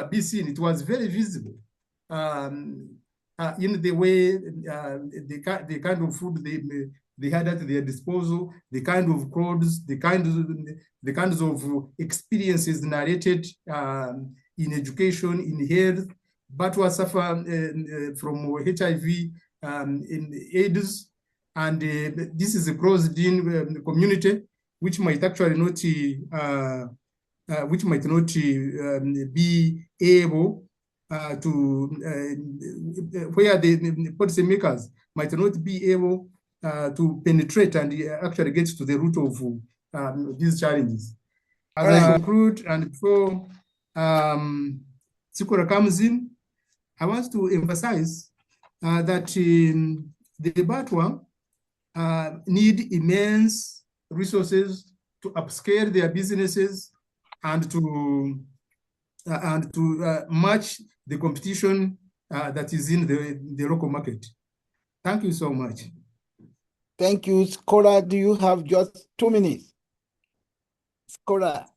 be seen. It was very visible in the way the kind of food they had at their disposal, the kind of clothes, the kinds of experiences narrated in education, in health, but who suffer from HIV, in AIDS, and this is a closed-in community which might actually not be able to where the policymakers might not be able to penetrate and actually get to the root of these challenges. As I conclude, and before Sikora comes in, I want to emphasize that the Batwa need immense resources to upscale their businesses and to match the competition that is in the local market. Thank you so much. Thank you. Skora, do you have just 2 minutes? Skora.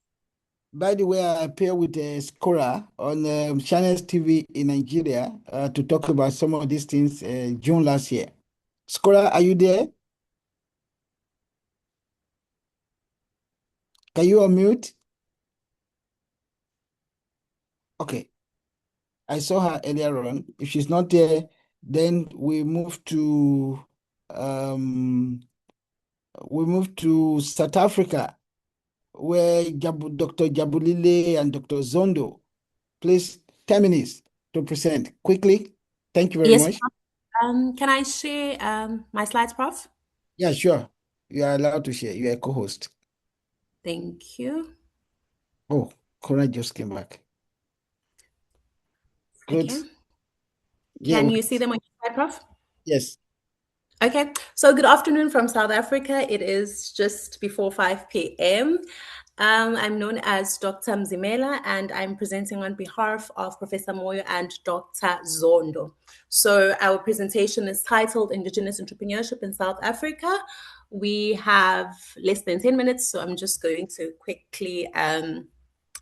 By the way, I appear with Skora on Channels TV in Nigeria to talk about some of these things June last year. Skora, are you there? Can you unmute? Okay. I saw her earlier on. If she's not there, then we move to South Africa, where Dr. Jabulile and Dr. Zondo, please 10 minutes to present quickly. Thank you very much. Can I share my slides, Prof? Yeah, sure. You are allowed to share. You are a co-host. Thank you. Oh, Cora just came back. Good. Okay. Yeah, Can you see them on your slide, Prof? yes. Okay, so good afternoon from South Africa. It is just before 5 p.m. I'm known as Dr. Mzimela, and I'm presenting on behalf of Professor Moyo and Dr. Zondo. So our presentation is titled Indigenous Entrepreneurship in South Africa. We have less than 10 minutes, so I'm just going to quickly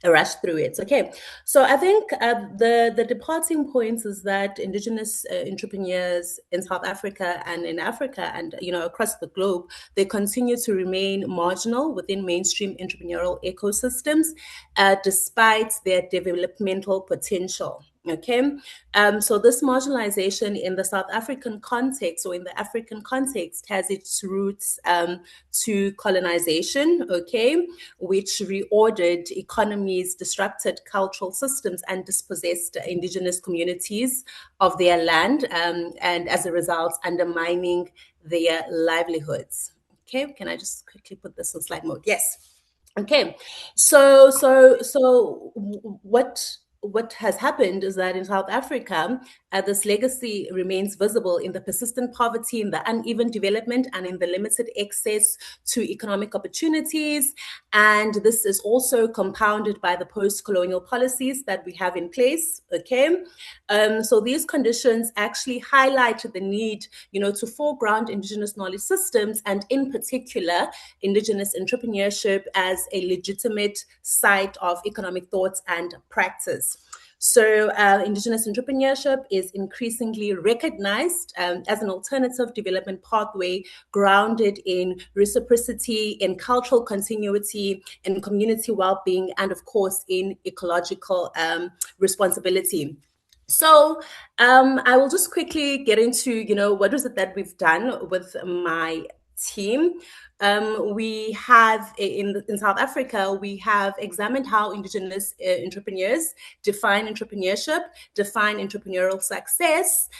rush through it. Okay, so I think the departing point is that Indigenous entrepreneurs in South Africa and in Africa and across the globe, they continue to remain marginal within mainstream entrepreneurial ecosystems despite their developmental potential. Okay, so this marginalization in the South African context or in the African context has its roots to colonization, okay, which reordered economies, disrupted cultural systems, and dispossessed indigenous communities of their land, and as a result, undermining their livelihoods. Okay, can I just quickly put this in slide mode? Yes. Okay, so what has happened is that in South Africa, this legacy remains visible in the persistent poverty, in the uneven development, and in the limited access to economic opportunities. And this is also compounded by the post-colonial policies that we have in place, okay? So these conditions actually highlight the need, to foreground Indigenous knowledge systems, and in particular, Indigenous entrepreneurship as a legitimate site of economic thought and practice. So Indigenous entrepreneurship is increasingly recognized as an alternative development pathway grounded in reciprocity, in cultural continuity, in community well-being, and of course, in ecological responsibility. So I will just quickly get into, what is it that we've done with my team. We have in South Africa, we have examined how Indigenous entrepreneurs define entrepreneurship, define entrepreneurial success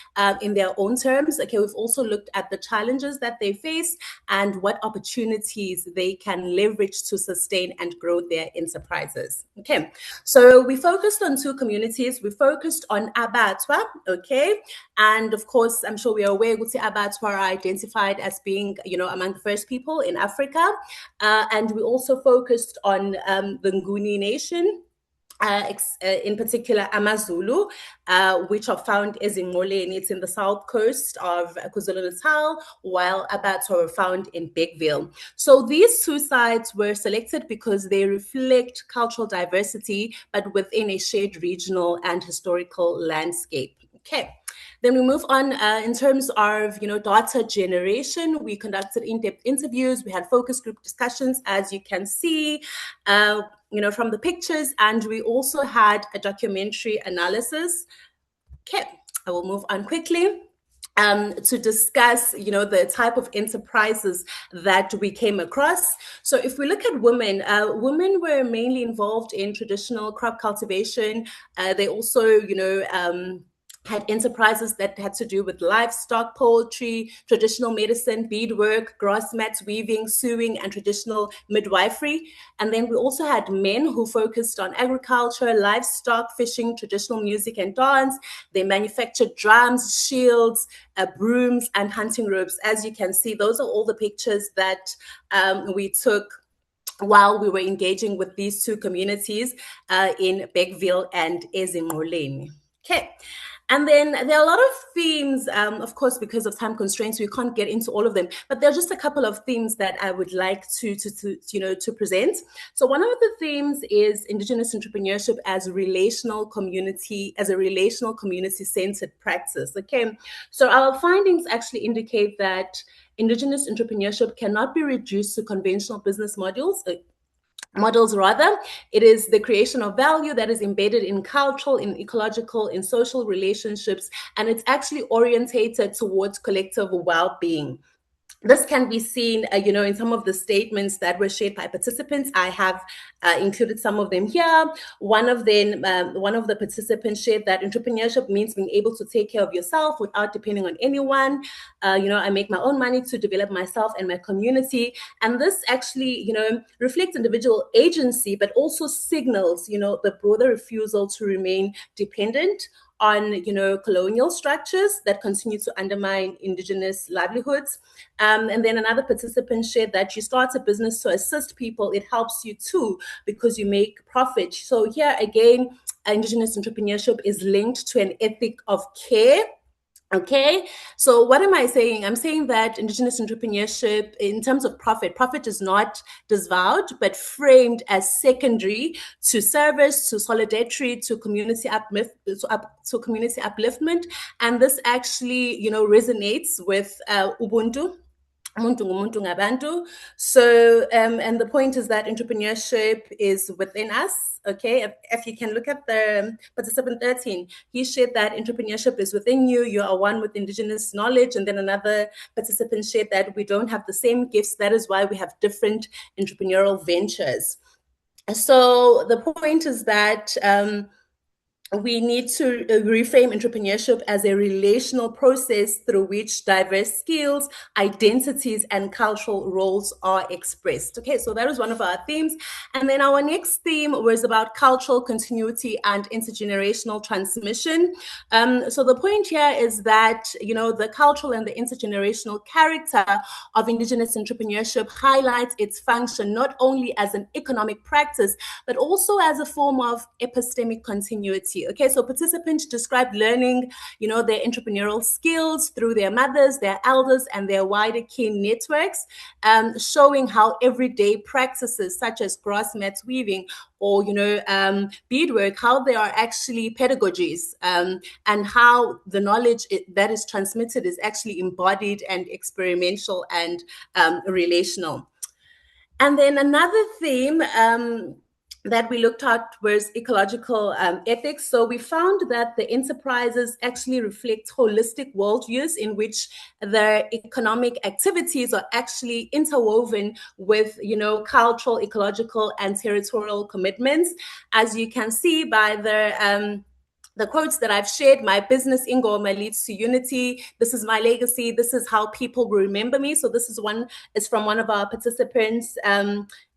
in their own terms. Okay, we've also looked at the challenges that they face and what opportunities they can leverage to sustain and grow their enterprises. Okay, so we focused on two communities. We focused on Abattoir, okay, and of course, I'm sure we are aware that Abattoir are identified as being, among the first people in Africa, and we also focused on the Nguni Nation, in particular AmaZulu, which are found as in Moleni. It's in the south coast of KwaZulu-Natal, while Abattoir are found in Bigville. So these two sites were selected because they reflect cultural diversity, but within a shared regional and historical landscape. Okay. Then we move on in terms of, data generation. We conducted in-depth interviews. We had focus group discussions, as you can see, from the pictures. And we also had a documentary analysis. Okay, I will move on quickly. To discuss, the type of enterprises that we came across. So if we look at women, women were mainly involved in traditional crop cultivation. They also, had enterprises that had to do with livestock, poultry, traditional medicine, beadwork, grass mats, weaving, sewing, and traditional midwifery. And then we also had men who focused on agriculture, livestock, fishing, traditional music and dance. They manufactured drums, shields, brooms, and hunting ropes. As you can see, those are all the pictures that we took while we were engaging with these two communities in Beckville and Ezimoleni. Okay. And then there are a lot of themes, of course, because of time constraints, we can't get into all of them, but there are just a couple of themes that I would like to present. So one of the themes is Indigenous entrepreneurship as a relational community-centered practice. Okay, so our findings actually indicate that Indigenous entrepreneurship cannot be reduced to conventional business models. It is the creation of value that is embedded in cultural, in ecological, in social relationships, and it's actually orientated towards collective well-being. This can be seen, in some of the statements that were shared by participants. I have included some of them here. One of the participants shared that entrepreneurship means being able to take care of yourself without depending on anyone. I make my own money to develop myself and my community. And this actually, reflects individual agency, but also signals, the broader refusal to remain dependent on, colonial structures that continue to undermine Indigenous livelihoods. And then another participant shared that you start a business to assist people, it helps you too, because you make profit. So here again, Indigenous entrepreneurship is linked to an ethic of care. Okay, so what am I saying? I'm saying that Indigenous entrepreneurship, in terms of profit is not disavowed, but framed as secondary to service, to solidarity, to community upliftment, and this actually, resonates with Ubuntu. So, and the point is that entrepreneurship is within us. Okay, if you can look at the participant 13, he shared that entrepreneurship is within you. You are one with Indigenous knowledge. And then another participant shared that we don't have the same gifts. That is why we have different entrepreneurial ventures. So the point is that we need to reframe entrepreneurship as a relational process through which diverse skills, identities, and cultural roles are expressed. Okay, so that was one of our themes. And then our next theme was about cultural continuity and intergenerational transmission. So the point here is that, the cultural and the intergenerational character of Indigenous entrepreneurship highlights its function not only as an economic practice, but also as a form of epistemic continuity. Okay, so participants described learning, their entrepreneurial skills through their mothers, their elders, and their wider kin networks, showing how everyday practices such as grass mats weaving or, beadwork, how they are actually pedagogies, and how the knowledge that is transmitted is actually embodied and experiential and relational. And then another theme that we looked at was ecological ethics. So we found that the enterprises actually reflect holistic worldviews in which their economic activities are actually interwoven with, cultural, ecological, and territorial commitments. As you can see by the quotes that I've shared, my business Ingoma leads to unity. This is my legacy. This is how people will remember me. So this is from one of our participants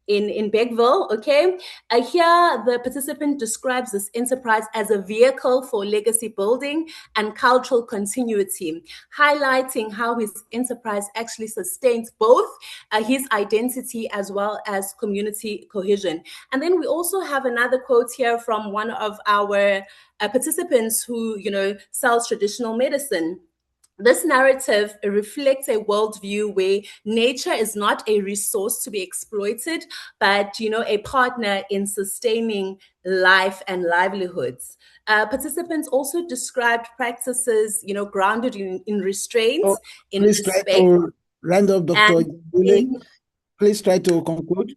in Beckville, okay? Here, the participant describes this enterprise as a vehicle for legacy building and cultural continuity, highlighting how his enterprise actually sustains both his identity as well as community cohesion. And then we also have another quote here from one of our participants who, sells traditional medicine. This narrative reflects a worldview where nature is not a resource to be exploited, but, a partner in sustaining life and livelihoods. Participants also described practices, grounded in restraints, in please try respect. to round up, Dr. In, please try to conclude.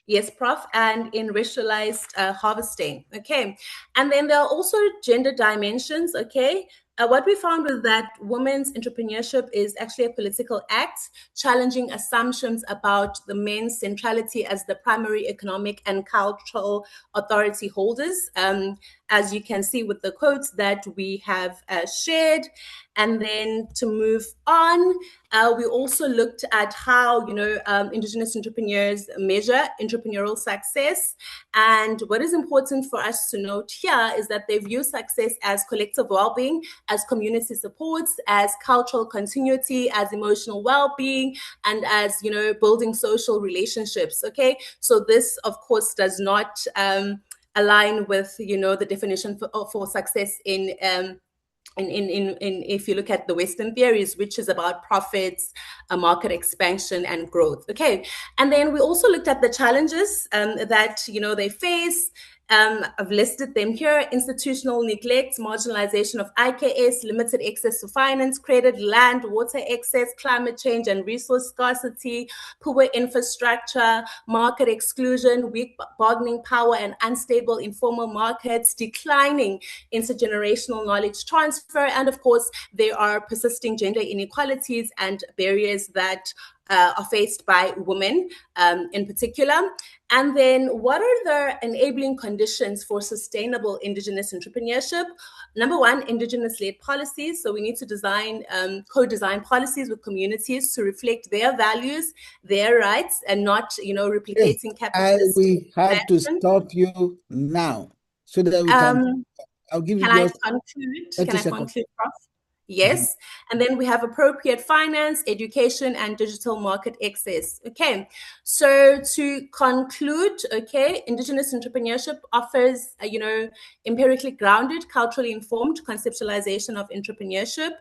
Yes, Prof, and in racialized harvesting. Okay, and then there are also gender dimensions. Okay, what we found was that women's entrepreneurship is actually a political act, challenging assumptions about the men's centrality as the primary economic and cultural authority holders, as you can see with the quotes that we have shared. And then to move on, we also looked at how, Indigenous entrepreneurs measure entrepreneurial success. And what is important for us to note here is that they view success as collective well-being, as community supports, as cultural continuity, as emotional well-being, and as, building social relationships. Okay, so this, of course, does not align with, the definition for success in if you look at the Western theories, which is about profits, market expansion, and growth. Okay, and then we also looked at the challenges that they face. I've listed them here: institutional neglect, marginalization of IKS, limited access to finance, credit, land, water access, climate change and resource scarcity, poor infrastructure, market exclusion, weak bargaining power, and unstable informal markets, declining intergenerational knowledge transfer, and of course, there are persisting gender inequalities and barriers that are faced by women in particular. And then what are the enabling conditions for sustainable Indigenous entrepreneurship? Number one, Indigenous-led policies. So we need to design, co-design policies with communities to reflect their values, their rights, and not, replicating capitalist. We have to stop you now so that we can. I'll give you. Can I conclude? Can I conclude, Prof? Yes. And then we have appropriate finance, education, and digital market access. Okay. So to conclude, okay, Indigenous entrepreneurship offers, empirically grounded, culturally informed conceptualization of entrepreneurship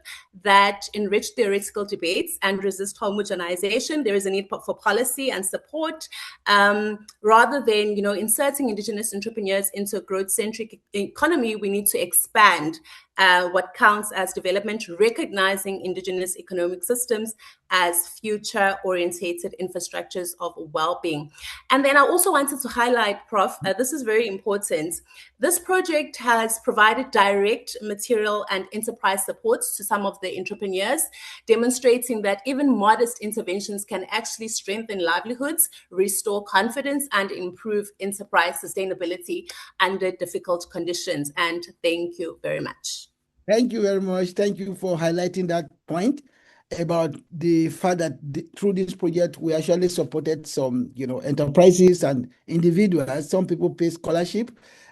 that enrich theoretical debates and resist homogenization. There is a need for policy and support rather than, inserting Indigenous entrepreneurs into a growth-centric economy. We need to expand what counts as development, recognizing Indigenous economic systems as future-orientated infrastructures of well-being. And then I also wanted to highlight, Prof, this is very important. This project has provided direct material and enterprise supports to some of the entrepreneurs, demonstrating that even modest interventions can actually strengthen livelihoods, restore confidence, and improve enterprise sustainability under difficult conditions. And thank you very much. Thank you very much. Thank you for highlighting that point about the fact that through this project, we actually supported some, enterprises and individuals. Some people pay scholarship.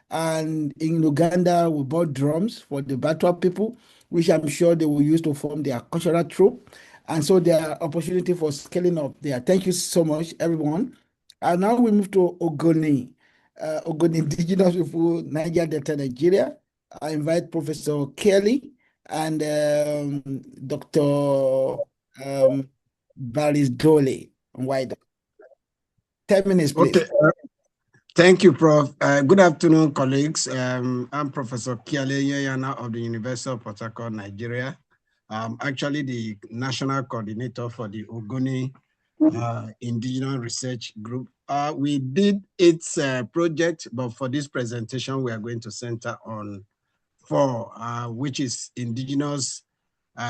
And in Uganda, we bought drums for the Batwa people, which I'm sure they will use to form their cultural troupe. And so there are opportunity for scaling up there. Thank you so much, everyone. And now we move to Ogoni, Indigenous people, Niger Delta, Nigeria. I invite Professor Kelly and Dr. Baris Dole. 10 minutes, please. Okay. Thank you, Prof. Good afternoon, colleagues. I'm Professor Kiale Yeyana of the University of Port Harcourt, Nigeria. I'm actually the national coordinator for the Ogoni Indigenous Research Group. We did its project, but for this presentation, we are going to center on 4, which is indigenous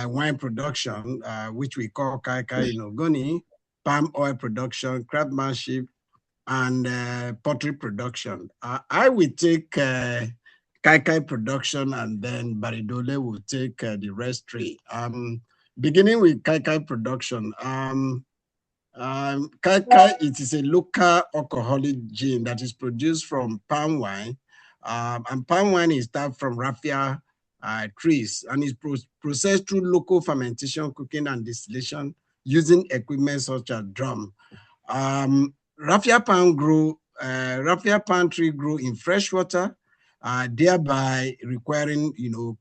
wine production, which we call Kaikai in Ogoni, palm oil production, craftsmanship, and pottery production. I will take Kaikai production, and then Baridole will take the rest 3. Beginning with Kaikai production. Kaikai, it is a local alcoholic gin that is produced from palm wine. And palm wine is tapped from raffia trees and is processed through local fermentation, cooking, and distillation using equipment such as drum. Raffia palm tree grow in fresh water, thereby requiring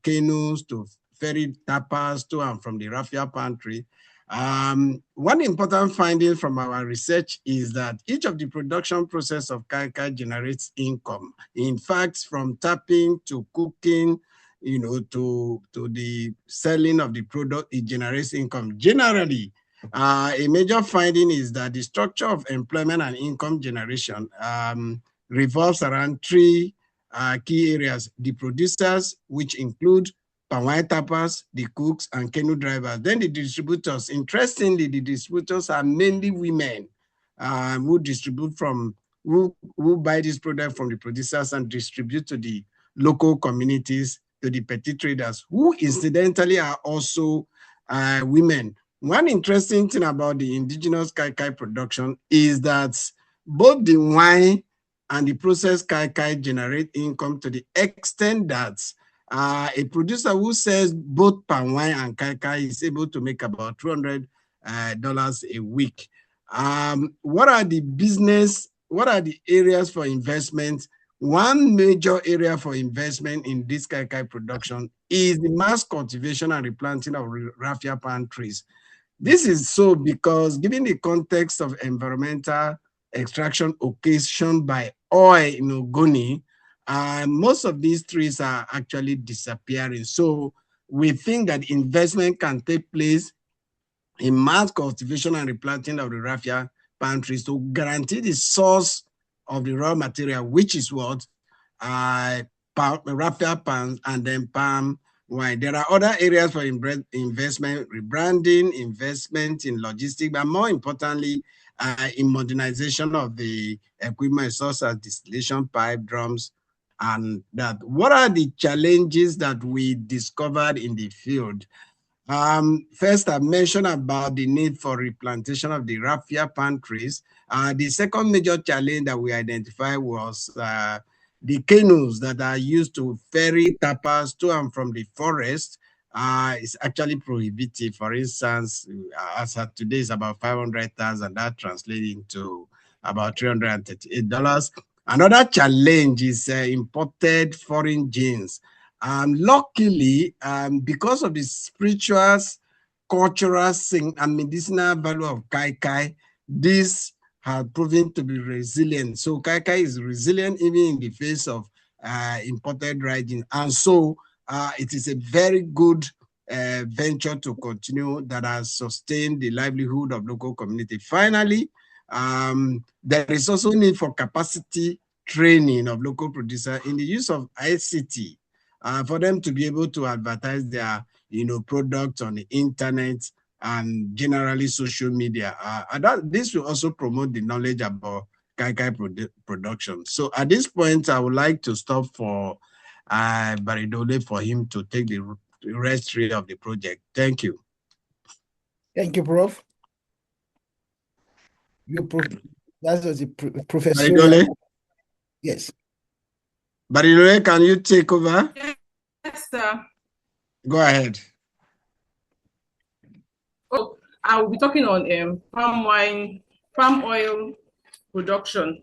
canoes to ferry tapas to and from the raffia pantry. One important finding from our research is that each of the production process of Kai generates income. In fact, from tapping to cooking, to the selling of the product, it generates income. Generally, a major finding is that the structure of employment and income generation revolves around three key areas: the producers, which include palm wine tappers, the cooks, and canoe drivers. Then the distributors. Interestingly, the distributors are mainly women who distribute who buy this product from the producers and distribute to the local communities, to the petty traders, who incidentally are also women. One interesting thing about the indigenous Kai production is that both the wine and the processed Kai generate income to the extent that a producer who sells both palm wine and Kai is able to make about $200 a week. What are the areas for investment? One major area for investment in this Kai production is the mass cultivation and replanting of raffia palm trees. This is so because given the context of environmental extraction occasioned by oil in Ogoni, most of these trees are actually disappearing. So we think that investment can take place in mass cultivation and replanting of the raffia palm trees to guarantee the source of the raw material, which is what? Raffia palms and then palm wine. There are other areas for investment, rebranding, investment in logistics, but more importantly, in modernization of the equipment such as distillation pipe, drums, and that. What are the challenges that we discovered in the field? First, I mentioned about the need for replantation of the raffia palm trees. The second major challenge that we identified was the canoes that are used to ferry tappers to and from the forest is actually prohibitive. For instance, as of today, it's about 500,000. That translates into about $338. Another challenge is imported foreign genes. Luckily, because of the spiritual, cultural, and medicinal value of Kai, this has proven to be resilient. So Kai is resilient even in the face of imported writing. And so it is a very good venture to continue that has sustained the livelihood of local community. Finally, there is also need for capacity training of local producers in the use of ICT for them to be able to advertise their products on the internet and generally social media. This will also promote the knowledge about Kai production. So at this point, I would like to stop for Baridole for him to take the rest of the project. Thank you. Thank you, Prof. That was the professor. Baridole? Yes. Baridole, can you take over? Yes, sir. Go ahead. Oh, I will be talking on palm oil production.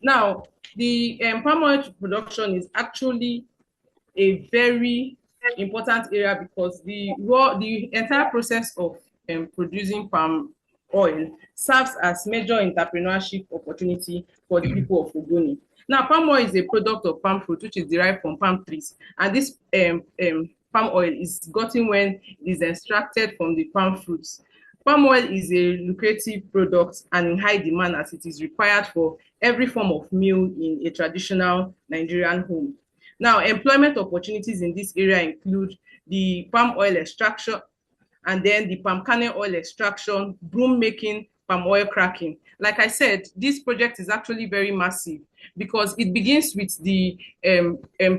Now, the palm oil production is actually a very important area because the entire process of producing palm oil serves as major entrepreneurship opportunity for the people of Ogoni. Now, palm oil is a product of palm fruit, which is derived from palm trees, and this palm oil is gotten when it is extracted from the palm fruits. Palm oil is a lucrative product and in high demand as it is required for every form of meal in a traditional Nigerian home. Now, employment opportunities in this area include the palm oil extraction and then the palm kernel oil extraction, broom making, palm oil cracking. Like I said, this project is actually very massive because it begins with the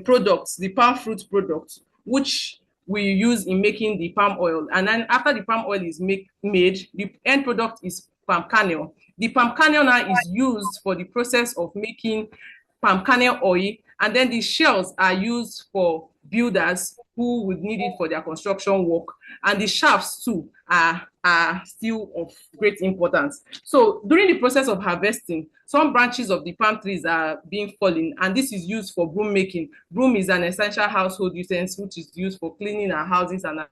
products, the palm fruit products, which we use in making the palm oil. And then after the palm oil is made, the end product is palm kernel. The palm kernel now is used for the process of making palm kernel oil, and then the shells are used for builders who would need it for their construction work. And the shafts too are still of great importance. So during the process of harvesting, some branches of the palm trees are being fallen, and this is used for broom making. Broom is an essential household utensil which is used for cleaning our houses and our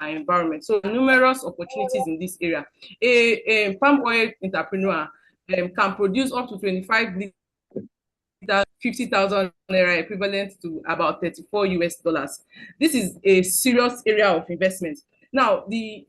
environment. So numerous opportunities in this area. A palm oil entrepreneur can produce up to 25 liters, 50,000 naira, equivalent to about $34 US. This is a serious area of investment. Now, the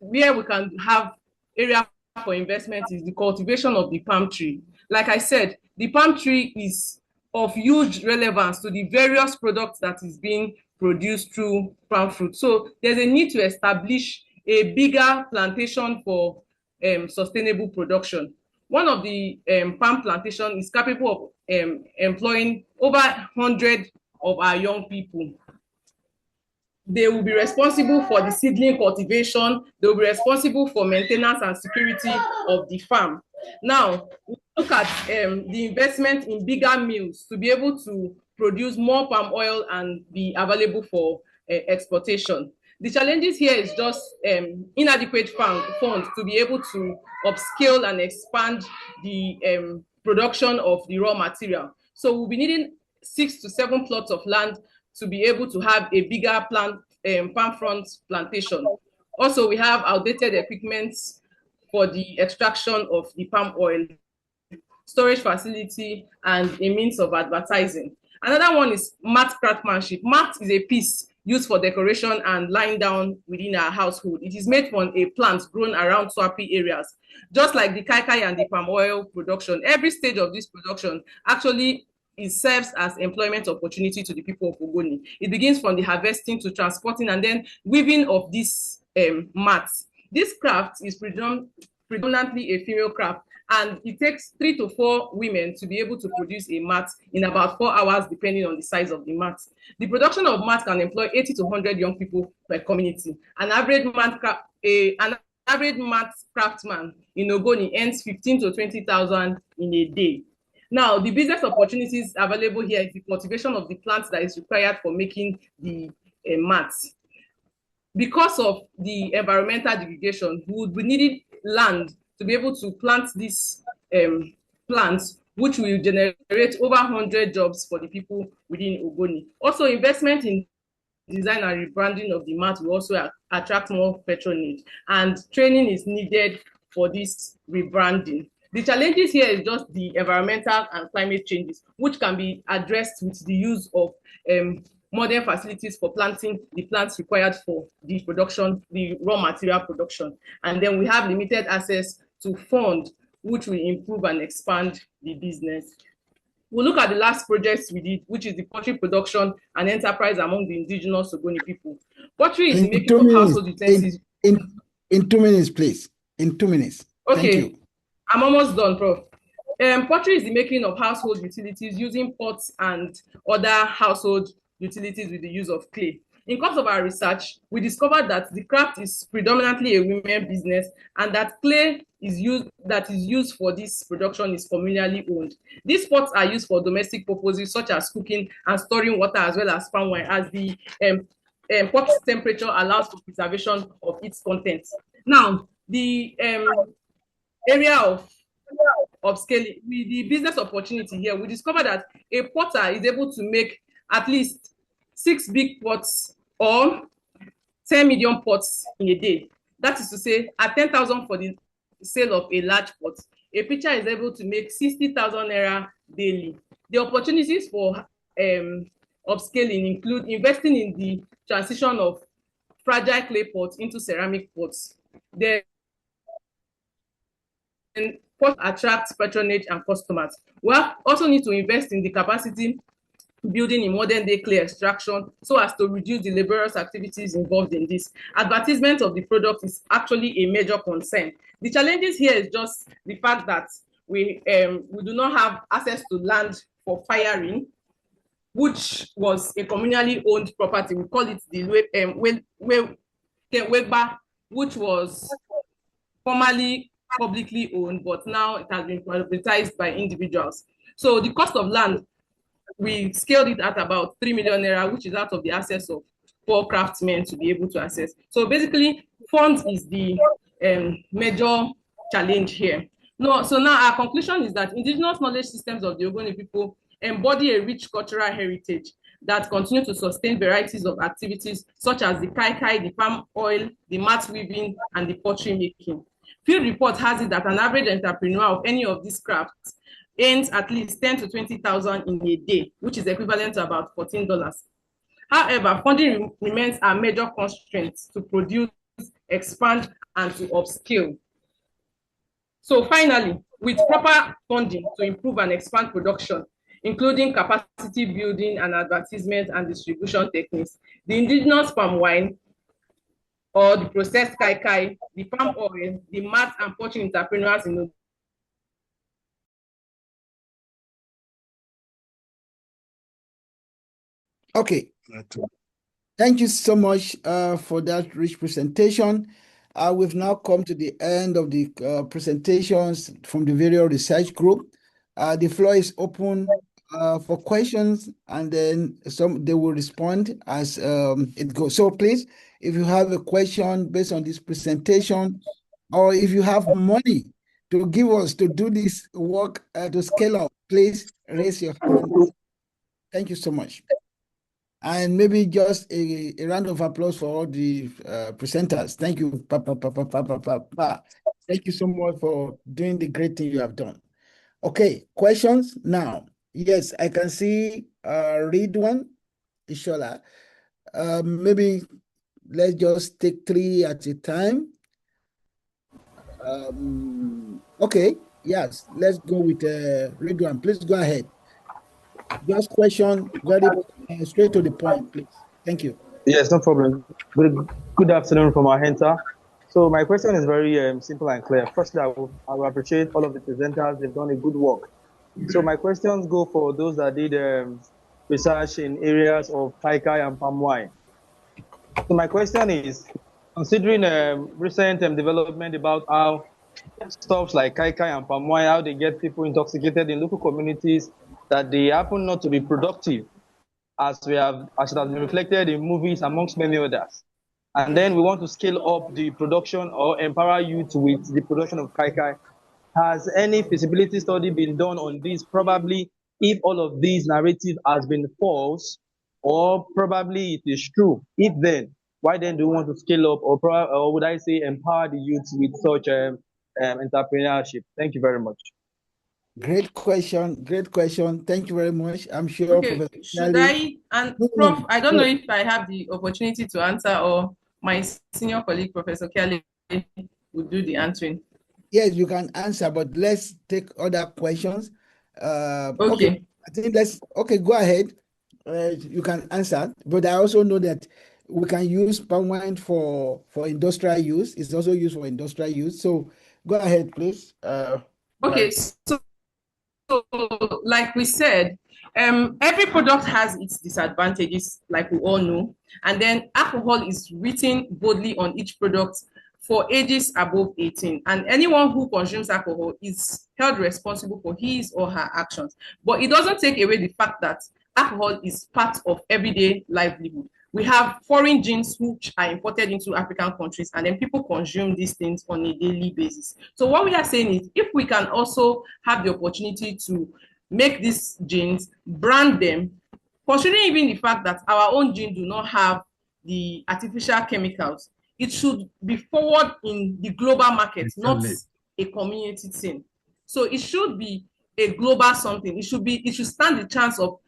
where we can have area for investment is the cultivation of the palm tree. Like I said, the palm tree is of huge relevance to the various products that is being produced through palm fruit. So there's a need to establish a bigger plantation for sustainable production. One of the palm plantation is capable of employing over 100 of our young people. They will be responsible for the seedling cultivation. They will be responsible for maintenance and security of the farm. Now, we look at the investment in bigger mills to be able to produce more palm oil and be available for exportation. The challenges here is just inadequate funds to be able to upscale and expand the production of the raw material. So we'll be needing 6 to 7 plots of land to be able to have a bigger palm front plantation. Also, we have outdated equipment for the extraction of the palm oil, storage facility, and a means of advertising. Another one is mat craftsmanship. Mat is a piece used for decoration and lying down within our household. It is made from a plant grown around swampy areas. Just like the kaikai and the palm oil production, every stage of this production actually it serves as employment opportunity to the people of Ogoni. It begins from the harvesting to transporting and then weaving of these mats. This craft is predominantly a female craft, and it takes 3 to 4 women to be able to produce a mat in about 4 hours, depending on the size of the mat. The production of mat can employ 80 to 100 young people per community. An average mat craftsman in Ogoni earns 15 to 20,000 in a day. Now, the business opportunities available here is the cultivation of the plants that is required for making the mats. Because of the environmental degradation, we would be needing land to be able to plant these plants, which will generate over 100 jobs for the people within Ogoni. Also, investment in design and rebranding of the mat will also attract more patronage, and training is needed for this rebranding. The challenges here is just the environmental and climate changes, which can be addressed with the use of modern facilities for planting the plants required for the production, the raw material production. And then we have limited access to funds, which will improve and expand the business. We'll look at the last projects we did, which is the pottery production and enterprise among the indigenous Ogoni people. Pottery is the making of household utensils. In 2 minutes, please. In 2 minutes. Okay. Thank you. I'm almost done, Prof. Pottery is the making of household utilities using pots and other household utilities with the use of clay. In course of our research, we discovered that the craft is predominantly a women business, and that clay is used for this production is communally owned. These pots are used for domestic purposes such as cooking and storing water, as well as palm wine, as the pot's temperature allows for preservation of its contents. Now, the area of upscaling, with the business opportunity here, we discovered that a potter is able to make at least 6 big pots or 10 medium pots in a day. That is to say, at 10,000 for the sale of a large pot, a pitcher is able to make 60,000 naira daily. The opportunities for upscaling include investing in the transition of fragile clay pots into ceramic pots. Then pot attracts patronage and customers. We also need to invest in the capacity building in modern day clay extraction so as to reduce the laborious activities involved in this. Advertisement of the product is actually a major concern. The challenges here is just the fact that we do not have access to land for firing, which was a communally owned property. We call it the Wegba, which was formerly publicly owned, but now it has been privatized by individuals. So the cost of land we scaled it at about 3 million naira, which is out of the access of poor craftsmen to be able to access. So basically, funds is the major challenge here. No, so now our conclusion is that indigenous knowledge systems of the Ogoni people embody a rich cultural heritage that continue to sustain varieties of activities such as the kai, the palm oil, the mat weaving, and the pottery making. Field report has it that an average entrepreneur of any of these crafts earns at least 10 to 20,000 in a day, which is equivalent to about $14. However, funding remains a major constraint to produce, expand, and to upscale. So finally, with proper funding to improve and expand production, including capacity building and advertisement and distribution techniques, the indigenous palm wine or the processed kai, the palm oil, the mat and pottery entrepreneurs in Okay. Thank you so much for that rich presentation. We've now come to the end of the presentations from the various research group. The floor is open for questions, and then they will respond as it goes. So please, if you have a question based on this presentation, or if you have money to give us to do this work to scale up, please raise your hand. Thank you so much. And maybe just a round of applause for all the presenters. Thank you. Thank you so much for doing the great thing you have done. Okay, questions now. Yes, I can see read one, Ishola. Maybe let's just take 3 at a time. Okay, yes, let's go with read one. Please go ahead. Just question very straight to the point, please. Thank you. Yes, no problem. Good afternoon from our center. So my question is very simple and clear. Firstly, I will appreciate all of the presenters. They've done a good work. So my questions go for those that did research in areas of kai and palm wine. So my question is, considering recent development about how stuff like kai and palm wine, how they get people intoxicated in local communities, that they happen not to be productive, as it has been reflected in movies amongst many others. And then we want to scale up the production or empower youth with the production of kai. Has any feasibility study been done on this? Probably, if all of these narrative has been false, or probably it is true. If then, why then do we want to scale up, or would I say empower the youth with such entrepreneurship? Thank you very much. Great question. Great question. Thank you very much. I'm sure. Okay, should I, and Prof, I don't know if I have the opportunity to answer, or my senior colleague, Professor Kiale, will do the answering. Yes, you can answer, but let's take other questions. Okay. I think okay, go ahead. You can answer, but I also know that we can use palm wine for industrial use. It's also used for industrial use. So go ahead, please. Okay, so like we said, every product has its disadvantages, like we all know. And then alcohol is written boldly on each product for ages above 18. And anyone who consumes alcohol is held responsible for his or her actions. But it doesn't take away the fact that alcohol is part of everyday livelihood. We have foreign gins which are imported into African countries, and then people consume these things on a daily basis. So what we are saying is, if we can also have the opportunity to make these gins, brand them, considering even the fact that our own gin do not have the artificial chemicals, it should be forward in the global market, not a community thing. So it should be a global something. It should stand the chance of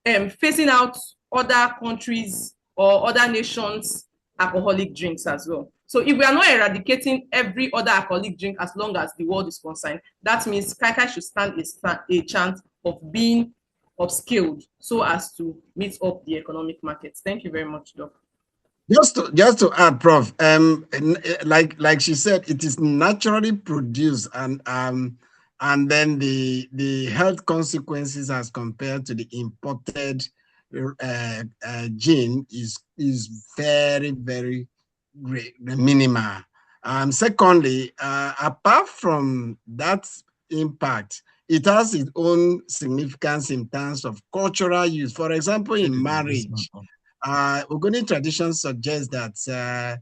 phasing out other countries or other nations' alcoholic drinks as well. So if we are not eradicating every other alcoholic drink as long as the world is concerned, that means kai should stand a chance of being upscaled so as to meet up the economic markets. Thank you very much, Doc. Just to add, Prof, like she said, it is naturally produced, and then the health consequences as compared to the imported gene is very, very minimal. Secondly, apart from that impact, it has its own significance in terms of cultural use. For example, in marriage, Ogoni tradition suggests that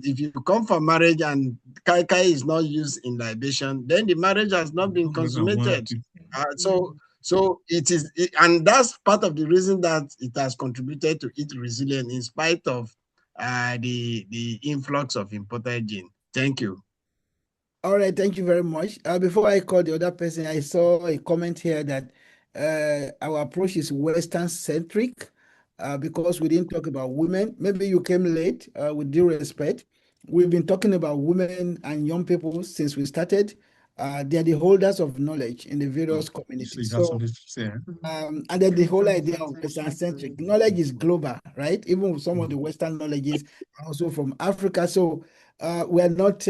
if you come for marriage and kai kai is not used in libation, then the marriage has not been consummated. So it is, and that's part of the reason that it has contributed to its resilience in spite of the influx of imported gene. Thank you. All right, thank you very much. Before I call the other person, I saw a comment here that our approach is Western-centric because we didn't talk about women. Maybe you came late, with due respect. We've been talking about women and young people since we started. They are the holders of knowledge in the various communities. So, and then the whole idea of Western-centric knowledge is global, right? Even some of the Western knowledges are also from Africa. So we are not,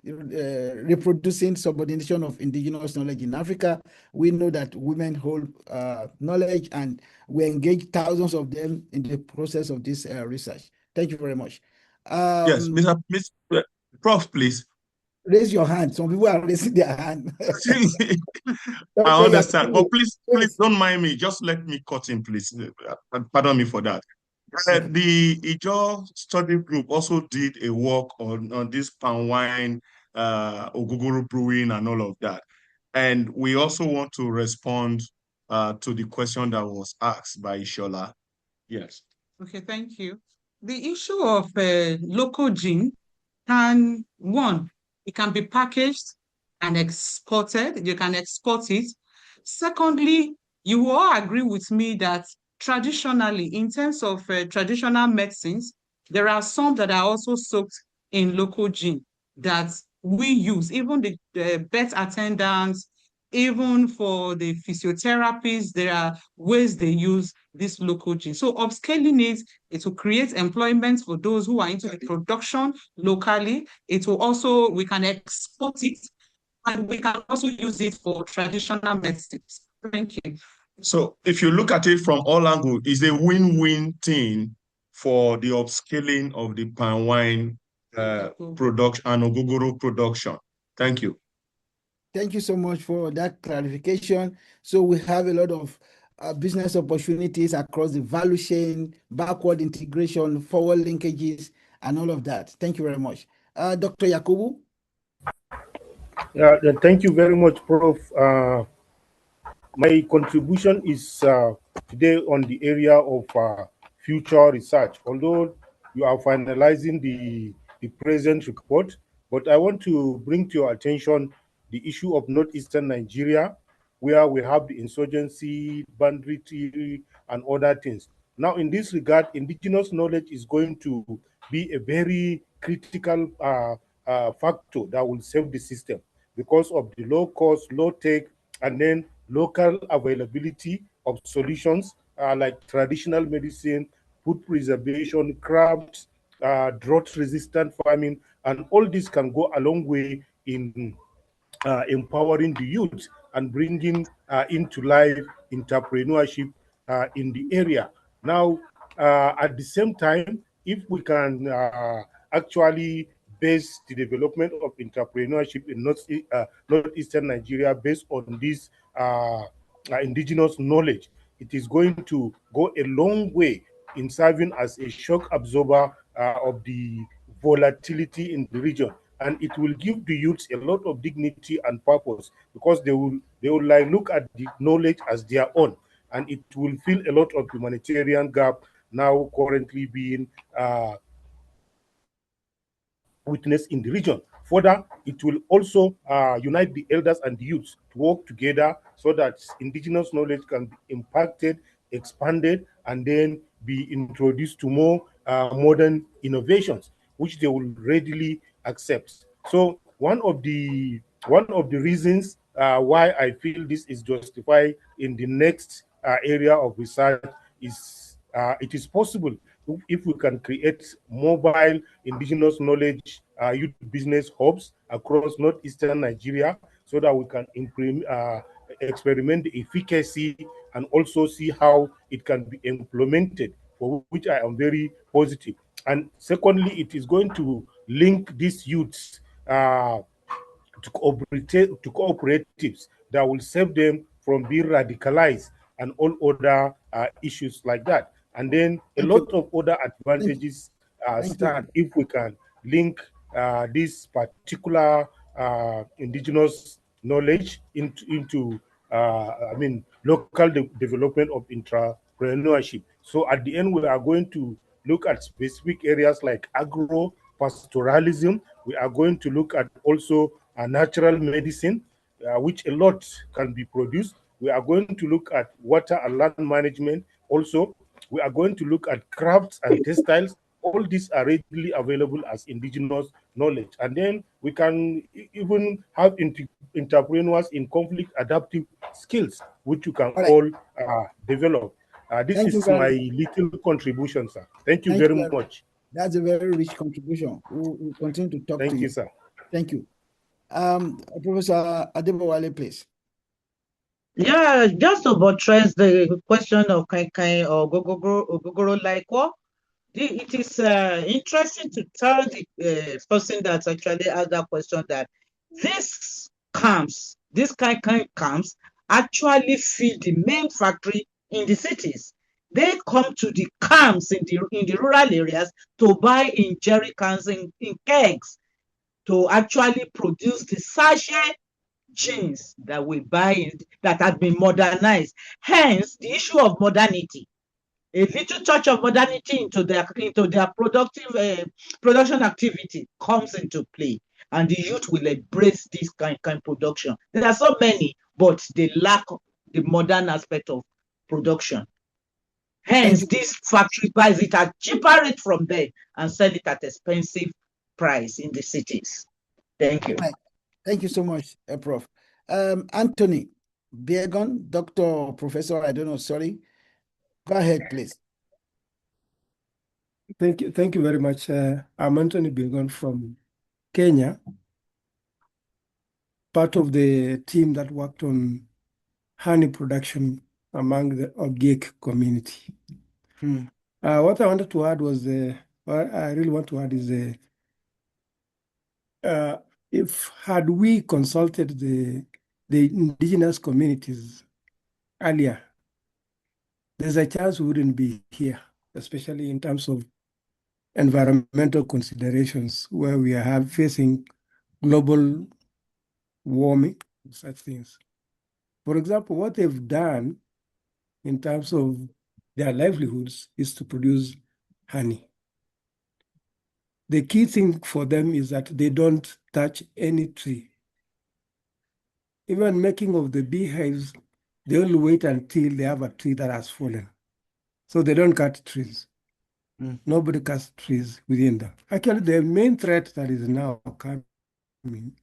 reproducing subordination of indigenous knowledge in Africa. We know that women hold knowledge, and we engage thousands of them in the process of this research. Thank you very much. Yes, Mr. Prof, please. Raise your hand. Some people are raising their hand. I understand, but please don't mind me. Just let me cut in, please. Pardon me for that. The Ijaw study group also did a work on this palm wine, ogogoro brewing, and all of that. And we also want to respond to the question that was asked by Ishola. Yes. Okay, thank you. The issue of local gene it can be packaged and exported. You can export it. Secondly, you will all agree with me that traditionally, in terms of traditional medicines, there are some that are also soaked in local gene that we use, even the birth attendants, even for the physiotherapists, there are ways they use this local gene. So upscaling it will create employment for those who are into the production locally. It will also, we can export it, and we can also use it for traditional medicines. Thank you. So if you look at it from all angles, it's a win-win thing for the upscaling of the palm wine production and ogogoro production. Thank you. Thank you so much for that clarification. So we have a lot of business opportunities across the value chain, backward integration, forward linkages, and all of that. Thank you very much. Dr. Yakubu? Yeah, thank you very much, Prof. My contribution is today on the area of future research. Although you are finalizing the present report, but I want to bring to your attention the issue of northeastern Nigeria, where we have the insurgency, banditry, and other things. Now, in this regard, indigenous knowledge is going to be a very critical factor that will save the system because of the low cost, low tech, and then local availability of solutions like traditional medicine, food preservation, crafts, drought-resistant farming, and all this can go a long way in empowering the youth and bringing into life entrepreneurship in the area. Now, at the same time, if we can actually base the development of entrepreneurship in northeastern Nigeria based on this indigenous knowledge, it is going to go a long way in serving as a shock absorber of the volatility in the region, and it will give the youths a lot of dignity and purpose because they will like look at the knowledge as their own, and it will fill a lot of humanitarian gap now currently being witnessed in the region. Further, it will also unite the elders and the youths to work together so that indigenous knowledge can be impacted, expanded, and then be introduced to more modern innovations, which they will readily accept. So one of the reasons why I feel this is justified in the next area of research is it is possible if we can create mobile indigenous knowledge youth business hubs across northeastern Nigeria so that we can experiment the efficacy and also see how it can be implemented, for which I am very positive. And secondly, it is going to link these youths to cooperatives that will save them from being radicalized and all other issues like that. And then a lot of other advantages stand if we can link this particular indigenous knowledge into local development of entrepreneurship. So at the end, we are going to look at specific areas like agro-pastoralism. We are going to look at also natural medicine, which a lot can be produced. We are going to look at water and land management. Also, we are going to look at crafts and textiles. All these are readily available as indigenous knowledge. And then we can even have entrepreneurs in conflict adaptive skills, which you can all develop. This is my little contribution, sir. Thank you very much. That's a very rich contribution. We'll continue to talk to you. Thank you, sir. Thank you. Professor Adebowale, please. Yeah, just to buttress the question of Kai or Gogoro Laikwo, it is interesting to tell the person that's actually asked that question that these camps, these kind camps, actually feed the main factory in the cities. They come to the camps in the rural areas to buy in jerry cans, in kegs, to actually produce the sachet jeans that we buy that have been modernized. Hence, the issue of modernity. A little touch of modernity into their productive production activity comes into play, and the youth will embrace this kind production. There are so many, but they lack the modern aspect of production. Hence, this factory buys it at cheaper rate from them and sell it at expensive price in the cities. Thank you. Thank you so much, Prof. Anthony Biegon, Doctor or Professor, I don't know, sorry. Go ahead, please. Thank you very much. I'm Anthony Biegon from Kenya, part of the team that worked on honey production among the Ogiek community. What I wanted to add was, what I really want to add is, had we consulted the indigenous communities earlier, there's a chance we wouldn't be here, especially in terms of environmental considerations, where we are facing global warming, such things. For example, what they've done in terms of their livelihoods is to produce honey. The key thing for them is that they don't touch any tree. Even making of the beehives, they only wait until they have a tree that has fallen. So they don't cut trees. Nobody cuts trees within them. Actually, the main threat that is now coming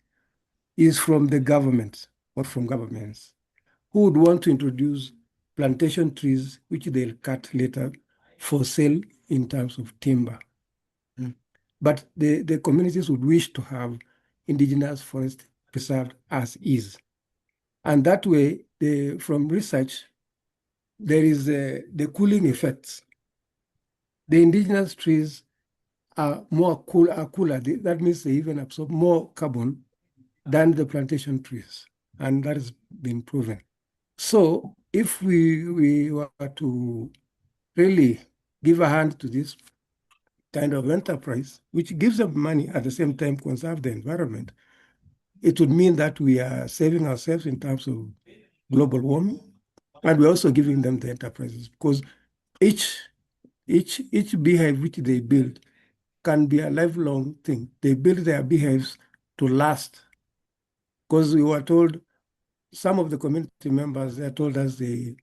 is from the government or from governments who would want to introduce plantation trees, which they'll cut later for sale in terms of timber. But the communities would wish to have indigenous forest preserved as is. And that way, from research, there is the cooling effects. The indigenous trees are cooler. That means they even absorb more carbon than the plantation trees. And that has been proven. So if we were to really give a hand to this kind of enterprise, which gives them money at the same time conserve the environment, it would mean that we are saving ourselves in terms of global warming, and we're also giving them the enterprises, because each beehive which they build can be a lifelong thing. They build their beehives to last, because we were told, some of the community members, they told us they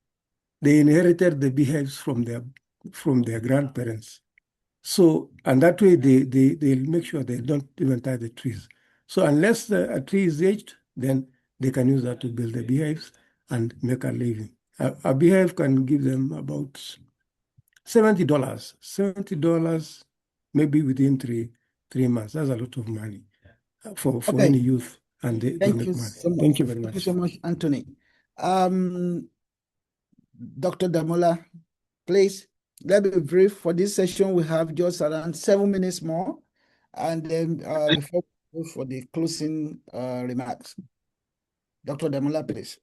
inherited the beehives from their grandparents. So, and that way they'll make sure they don't even tie the trees. So unless a tree is aged, then they can use that to build the beehives and make a living. A beehive can give them about $70. $70 maybe within three months. That's a lot of money for any youth, and they make money. Thank you very much. Thank you so much, Anthony. Dr. Damola, please. Let me brief. For this session, we have just around 7 minutes more. And then before for the closing remarks. Dr. Damola, please.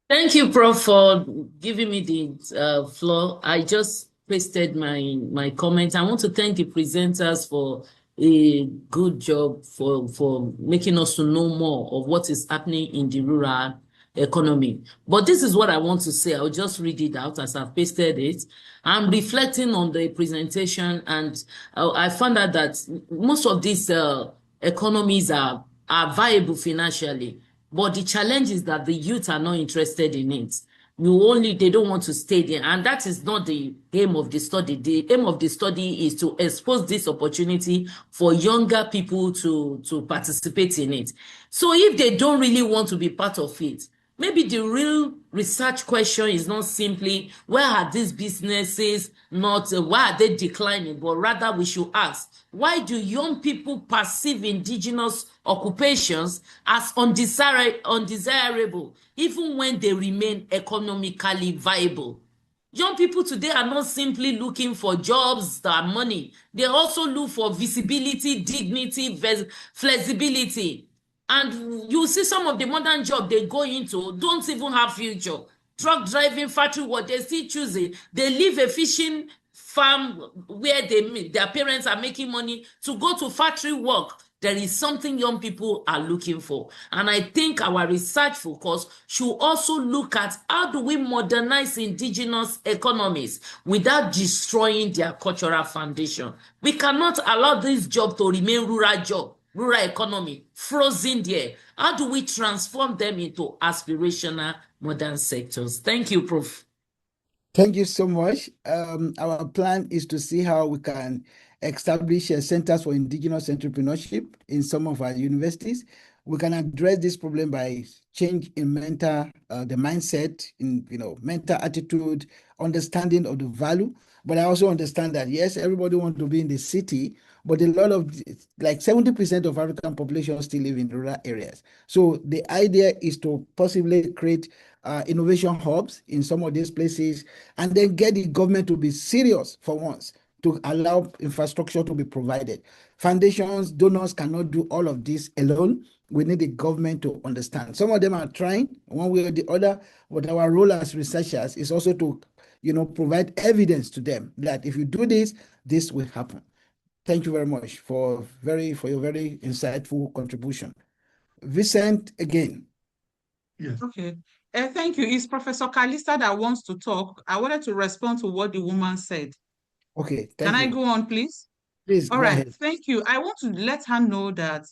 Thank you, Prof, for giving me the floor. I just pasted my comment. I want to thank the presenters for a good job for making us to know more of what is happening in the rural economy. But this is what I want to say. I'll just read it out as I've pasted it. I'm reflecting on the presentation, and I found out that most of these economies are viable financially. But the challenge is that the youth are not interested in it. They don't want to stay there. And that is not the aim of the study. The aim of the study is to expose this opportunity for younger people to participate in it. So if they don't really want to be part of it, maybe the real research question is not simply where are these businesses not, why are they declining, but rather we should ask, why do young people perceive indigenous occupations as undesirable, even when they remain economically viable? Young people today are not simply looking for jobs that are money. They also look for visibility, dignity, flexibility. And you see some of the modern jobs they go into don't even have future. Truck driving, factory work, they still choose it. They leave a fishing farm where their parents are making money to go to factory work. There is something young people are looking for. And I think our research focus should also look at how do we modernize indigenous economies without destroying their cultural foundation. We cannot allow this job to remain rural economy, frozen there. How do we transform them into aspirational modern sectors? Thank you, Prof. Thank you so much. Our plan is to see how we can establish centers for indigenous entrepreneurship in some of our universities. We can address this problem by change in the mindset, in mental attitude, understanding of the value. But I also understand that yes, everybody wants to be in the city, but a lot of, like 70% of African population still live in rural areas. So the idea is to possibly create innovation hubs in some of these places, and then get the government to be serious for once to allow infrastructure to be provided. Foundations, donors cannot do all of this alone. We need the government to understand. Some of them are trying one way or the other, but our role as researchers is also to provide evidence to them that if you do this, this will happen. Thank you very much for your very insightful contribution. Vincent, again. Yes. Okay. Thank you. It's Professor Kalista that wants to talk. I wanted to respond to what the woman said. Okay. Can I go on, please? Please, all go right. ahead. Thank you. I want to let her know that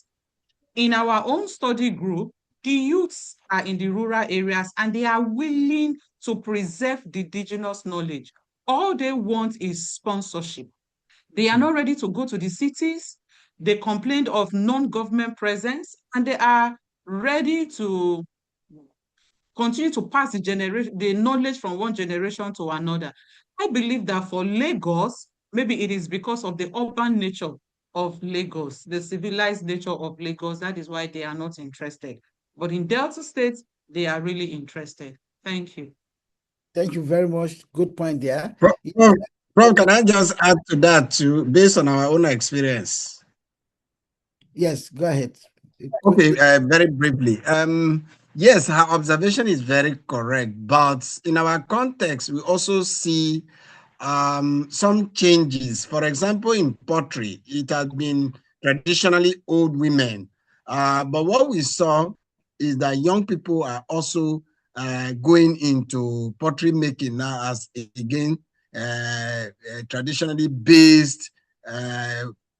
in our own study group, the youths are in the rural areas and they are willing to preserve the indigenous knowledge. All they want is sponsorship. They are not ready to go to the cities. They complained of non-government presence, and they are ready to continue to pass the knowledge from one generation to another. I believe that for Lagos, maybe it is because of the urban nature of Lagos, the civilized nature of Lagos, that is why they are not interested. But in Delta State, they are really interested. Thank you. Thank you very much. Good point there. Prof, can I just add to that too, based on our own experience? Yes, go ahead. Okay, very briefly. Yes, her observation is very correct, but in our context, we also see some changes. For example, in pottery, it had been traditionally old women, but what we saw is that young people are also going into pottery making now as, again, traditionally based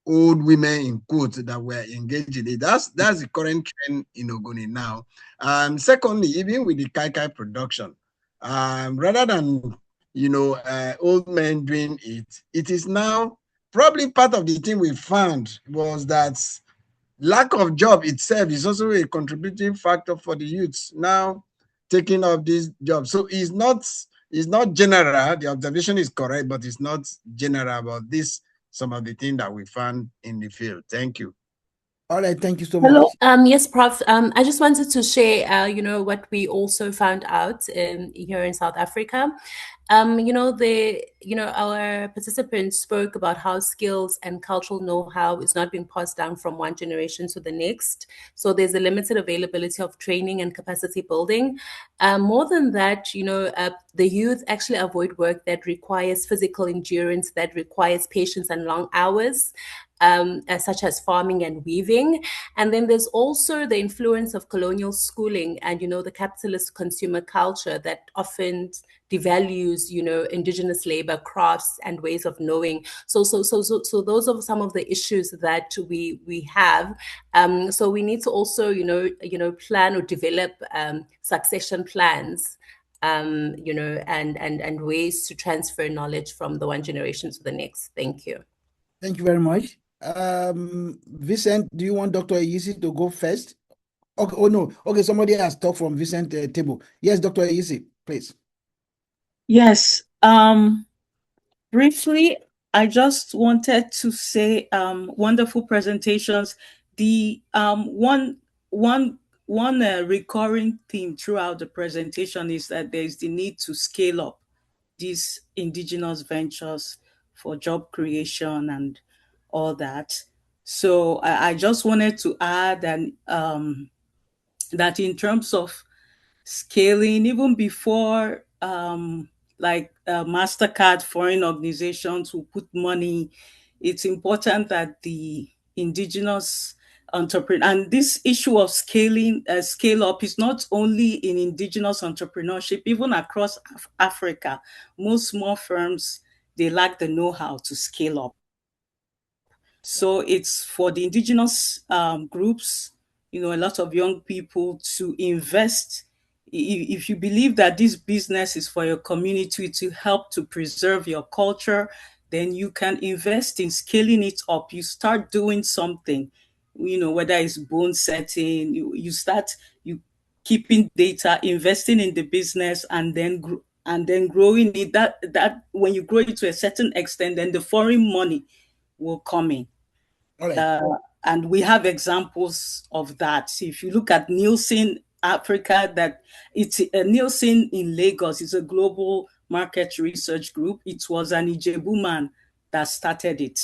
old women in quotes that were engaged in it. That's the current trend in Ogoni now. Secondly, even with the Kai production, rather than old men doing it, it is now probably part of the thing we found was that lack of job itself is also a contributing factor for the youths now taking up these jobs. So it's not general. The observation is correct, but it's not general about this. Some of the things that we found in the field. Thank you. All right, thank you so Hello. much. Yes, Prof. I just wanted to share, what we also found out here in South Africa. Our participants spoke about how skills and cultural know-how is not being passed down from one generation to the next. So there's a limited availability of training and capacity building. More than that, the youth actually avoid work that requires physical endurance, that requires patience and long hours. Such as farming and weaving. And then there's also the influence of colonial schooling and, the capitalist consumer culture that often devalues, indigenous labor, crafts, and ways of knowing. So those are some of the issues that we have. So we need to also, plan or develop succession plans, and ways to transfer knowledge from the one generation to the next. Thank you. Thank you very much. Vincent, do you want Dr. Ayisi to go first? Okay, oh no, okay, somebody has talked from Vincent table. Yes, Dr. Ayisi, please. Yes, briefly, I just wanted to say wonderful presentations. The one recurring theme throughout the presentation is that there is the need to scale up these indigenous ventures for job creation and all that. So I just wanted to add that in terms of scaling, even before MasterCard, foreign organizations will put money, it's important that the indigenous entrepreneur, and this issue of scale up is not only in indigenous entrepreneurship, even across Africa. Most small firms, they lack the know-how to scale up. So it's for the indigenous groups, a lot of young people to invest. If you believe that this business is for your community to help to preserve your culture, then you can invest in scaling it up. You start doing something, whether it's bone setting, you start keeping data, investing in the business, and then growing it. That when you grow it to a certain extent, then the foreign money will come in. Right. And we have examples of that. So if you look at Nielsen Africa, that it's Nielsen in Lagos is a global market research group. It was an Ijebu man that started it.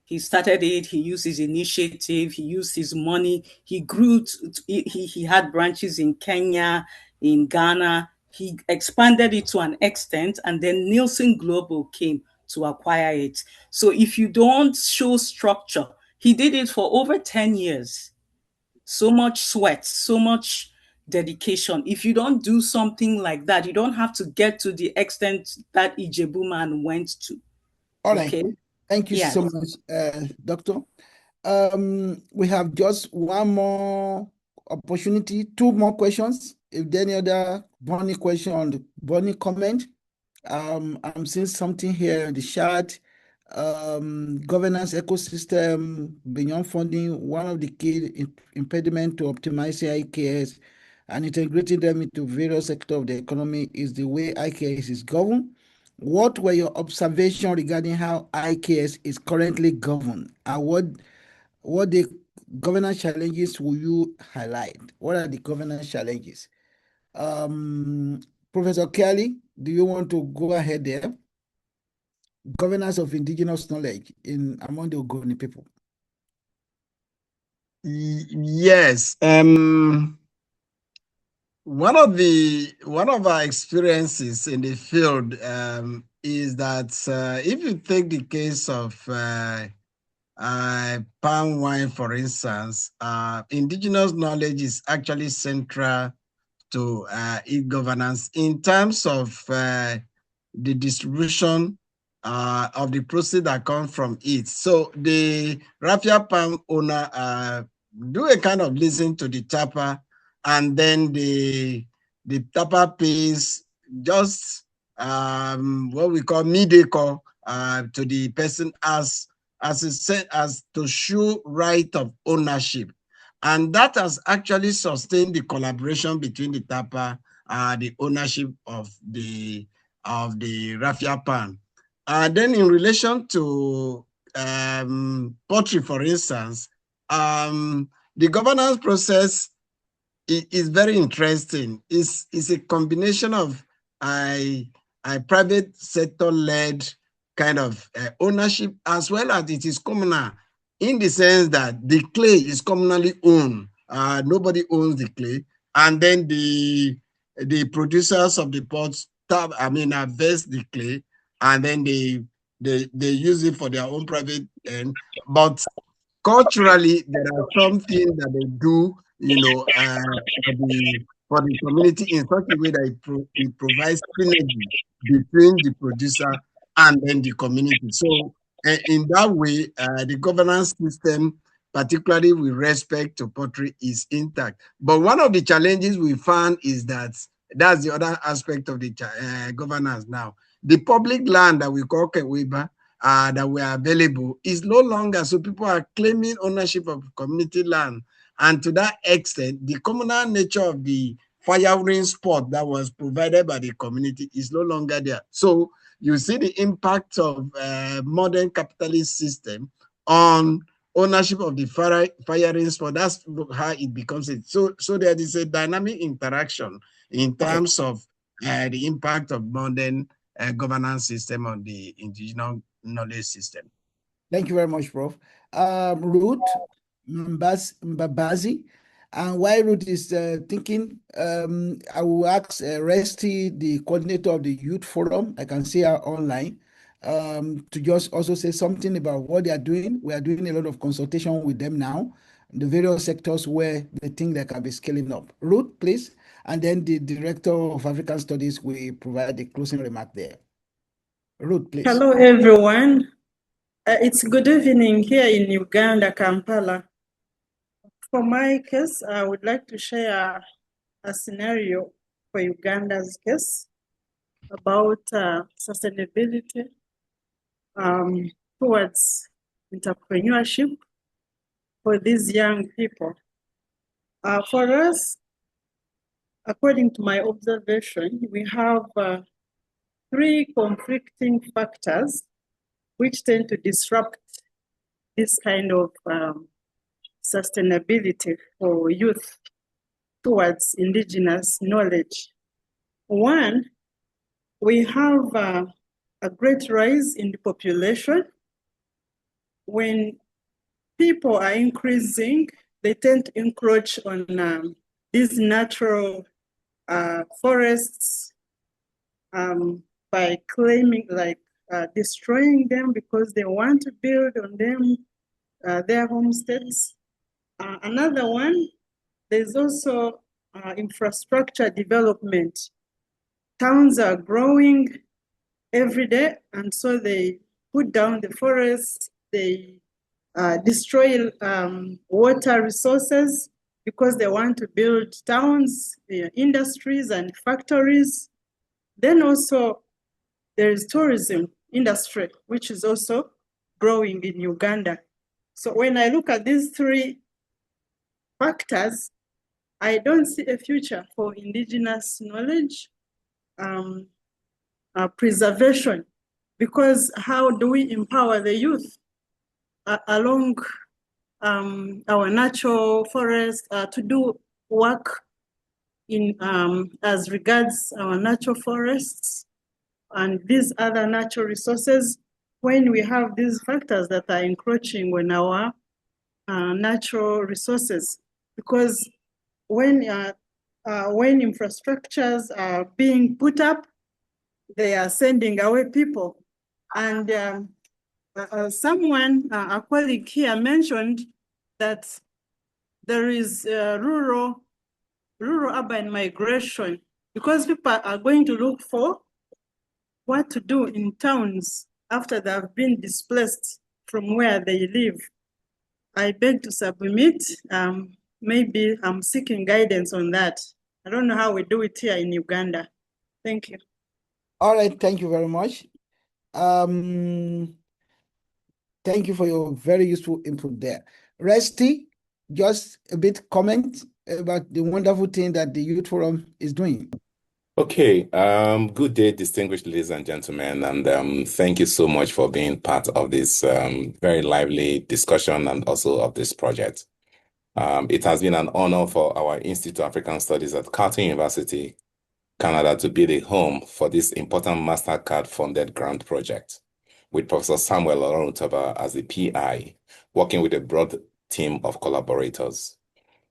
He started it, he used his initiative, he used his money, he grew, he had branches in Kenya, in Ghana, he expanded it to an extent, and then Nielsen Global came to acquire it. So if you don't show structure, he did it for over 10 years. So much sweat, so much dedication. If you don't do something like that, you don't have to get to the extent that Ijebu man went to. All right. Okay. Thank you so much, Doctor. We have just one more opportunity, two more questions. If there any other burning question or burning comment, I'm seeing something here in the chat. Governance ecosystem beyond funding, one of the key impediments to optimizing IKS and integrating them into various sectors of the economy is the way IKS is governed. What were your observations regarding how IKS is currently governed, and what the governance challenges will you highlight? What are the governance challenges? Professor Kelly, do you want to go ahead there? Governance of indigenous knowledge among the Ogoni people. Yes. One of our experiences in the field is that if you take the case of palm wine, for instance, indigenous knowledge is actually central to e-governance in terms of the distribution of the proceeds that come from it. So the raffia palm owner do a kind of listen to the tapper, and then the tapper pays just what we call mid-acre to the person as to show right of ownership. And that has actually sustained the collaboration between the tapper, the ownership of the raffia pan. Then in relation to poultry, for instance, the governance process is very interesting. It's a combination of a private sector-led kind of ownership, as well as it is communal, in the sense that the clay is communally owned. Nobody owns the clay. And then the producers of the pots harvest the clay, and then they use it for their own private end. But culturally, there are some things that they do, for the community in such a way that it provides synergy between the producer and then the community. So in that way, the governance system, particularly with respect to pottery, is intact. But one of the challenges we found is that's the other aspect of the governance now. The public land that we call Kewiba, that were available is no longer, so people are claiming ownership of community land. And to that extent, the communal nature of the firing spot that was provided by the community is no longer there. So you see the impact of modern capitalist system on ownership of the firing spot. That's how it becomes it. So there is a dynamic interaction in terms of the impact of modern governance system on the indigenous knowledge system. Thank you very much, Prof. Ruth Mbabazi. And while Ruth is thinking, I will ask Resty, the coordinator of the Youth Forum, I can see her online, to just also say something about what they are doing. We are doing a lot of consultation with them now, the various sectors where they think they can be scaling up. Ruth, please. And then the Director of African Studies will provide the closing remark there. Ruth, please. Hello, everyone. It's good evening here in Uganda, Kampala. For my case, I would like to share a scenario for Uganda's case about sustainability towards entrepreneurship for these young people. For us, according to my observation, we have three conflicting factors which tend to disrupt this kind of sustainability for youth towards indigenous knowledge. One, we have a great rise in the population. When people are increasing, they tend to encroach on these natural forests by claiming, destroying them because they want to build on them their homesteads. Another one, there's also infrastructure development. Towns are growing every day, and so they put down the forests, they destroy water resources because they want to build towns, industries and factories. Then also there is tourism industry, which is also growing in Uganda. So when I look at these three factors, I don't see a future for indigenous knowledge preservation, because how do we empower the youth along our natural forest to do work in as regards our natural forests and these other natural resources, when we have these factors that are encroaching on our natural resources? Because when infrastructures are being put up, they are sending away people. And someone, a colleague here, mentioned that there is rural-urban migration, because people are going to look for what to do in towns after they have been displaced from where they live. I beg to submit. Maybe I'm seeking guidance on that. I don't know how we do it here in Uganda. Thank you. All right, thank you very much. Thank you for your very useful input there. Resty, just a bit comment about the wonderful thing that the Youth Forum is doing. Okay, good day, distinguished ladies and gentlemen, and thank you so much for being part of this very lively discussion and also of this project. It has been an honor for our Institute of African Studies at Carleton University Canada to be the home for this important MasterCard-funded grant project, with Professor Samuel Oloruntoba as the PI, working with a broad team of collaborators.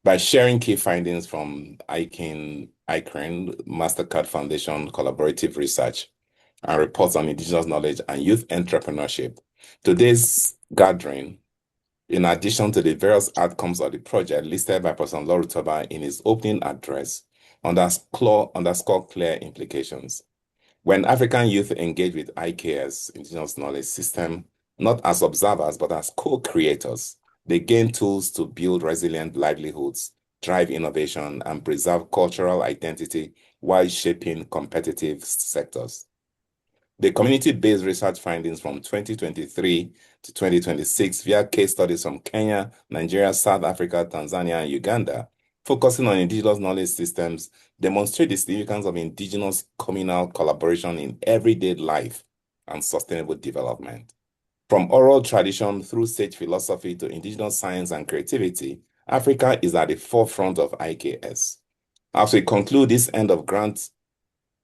By sharing key findings from AIKRN, MasterCard Foundation Collaborative Research, and reports on Indigenous knowledge and youth entrepreneurship, today's gathering, in addition to the various outcomes of the project listed by Professor Oloruntoba in his opening address, underscore clear implications. When African youth engage with IKS, Indigenous Knowledge System, not as observers, but as co-creators, they gain tools to build resilient livelihoods, drive innovation, and preserve cultural identity while shaping competitive sectors. The community-based research findings from 2023 to 2026 via case studies from Kenya, Nigeria, South Africa, Tanzania, and Uganda, focusing on indigenous knowledge systems, demonstrate the significance of indigenous communal collaboration in everyday life and sustainable development. From oral tradition through sage philosophy to indigenous science and creativity, Africa is at the forefront of IKS. As we conclude this end of grant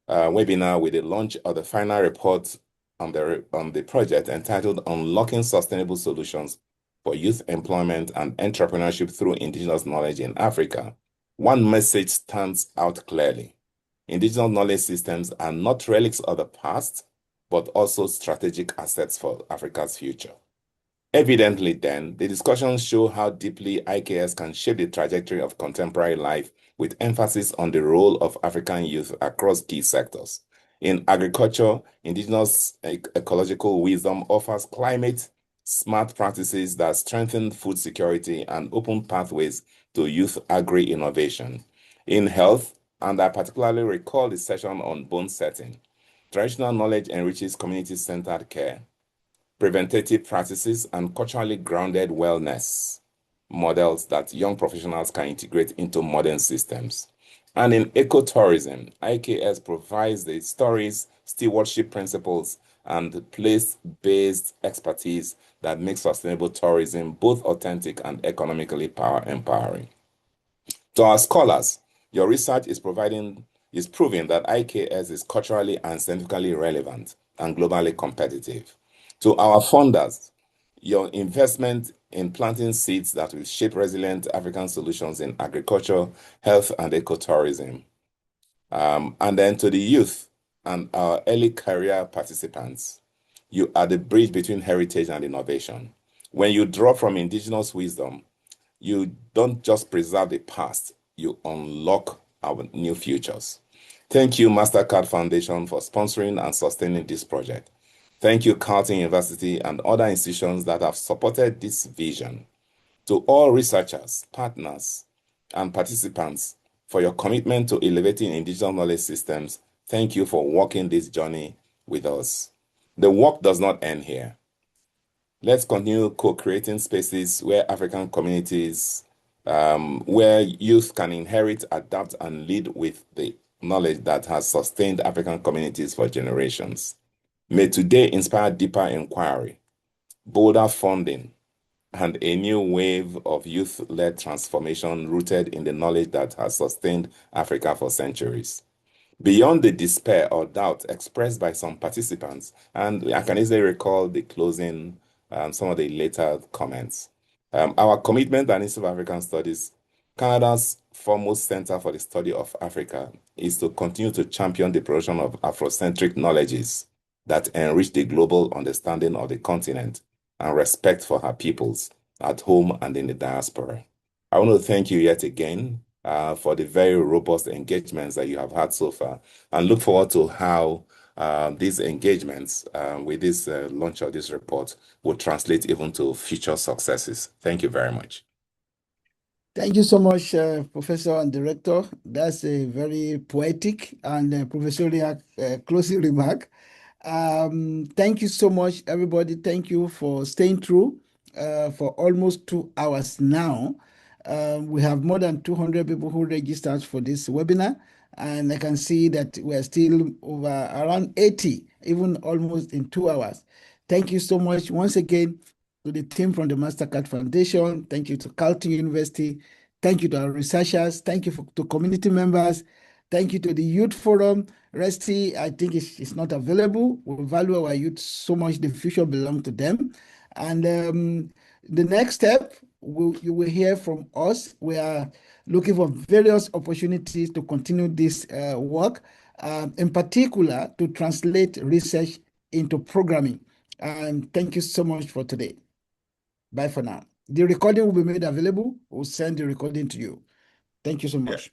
webinar with the launch of the final report on the project entitled Unlocking Sustainable Solutions for Youth Employment and Entrepreneurship Through Indigenous Knowledge in Africa, one message stands out clearly. Indigenous knowledge systems are not relics of the past, but also strategic assets for Africa's future. Evidently, then, the discussions show how deeply IKS can shape the trajectory of contemporary life, with emphasis on the role of African youth across key sectors. In agriculture, indigenous ecological wisdom offers climate-smart practices that strengthen food security and open pathways to youth agri-innovation. In health, and I particularly recall the session on bone setting, traditional knowledge enriches community-centered care, preventative practices, and culturally grounded wellness models that young professionals can integrate into modern systems. And in ecotourism, IKS provides the stories, stewardship principles, and place-based expertise that makes sustainable tourism both authentic and economically empowering. To our scholars, your research is proving that IKS is culturally and scientifically relevant and globally competitive. To our funders, your investment in planting seeds that will shape resilient African solutions in agriculture, health, and ecotourism. And then to the youth and our early career participants, you are the bridge between heritage and innovation. When you draw from indigenous wisdom, you don't just preserve the past, you unlock our new futures. Thank you, MasterCard Foundation, for sponsoring and sustaining this project. Thank you, Carleton University and other institutions that have supported this vision. To all researchers, partners, and participants for your commitment to elevating indigenous knowledge systems, thank you for walking this journey with us. The work does not end here. Let's continue co-creating spaces where African communities, where youth can inherit, adapt, and lead with the knowledge that has sustained African communities for generations. May today inspire deeper inquiry, bolder funding, and a new wave of youth-led transformation rooted in the knowledge that has sustained Africa for centuries. Beyond the despair or doubt expressed by some participants, and I can easily recall the closing, some of the later comments. Our commitment at Institute of African Studies, Canada's foremost center for the study of Africa, is to continue to champion the production of Afrocentric knowledges that enrich the global understanding of the continent and respect for her peoples at home and in the diaspora. I want to thank you yet again for the very robust engagements that you have had so far, and look forward to how these engagements with this launch of this report will translate even to future successes. Thank you very much. Thank you so much, Professor and Director. That's a very poetic and professorial closing remark. Thank you so much, everybody. Thank you for staying through for almost 2 hours now. We have more than 200 people who registered for this webinar, and I can see that we're still over around 80, even almost in 2 hours. Thank you so much once again to the team from the MasterCard Foundation. Thank you to Carleton University. Thank you to our researchers. Thank you to community members. Thank you to the Youth Forum. Resty, I think it's not available. We value our youth so much. The future belongs to them. And the next step, you will hear from us. We are looking for various opportunities to continue this work, in particular to translate research into programming. And thank you so much for today. Bye for now. The recording will be made available. We'll send the recording to you. Thank you so much.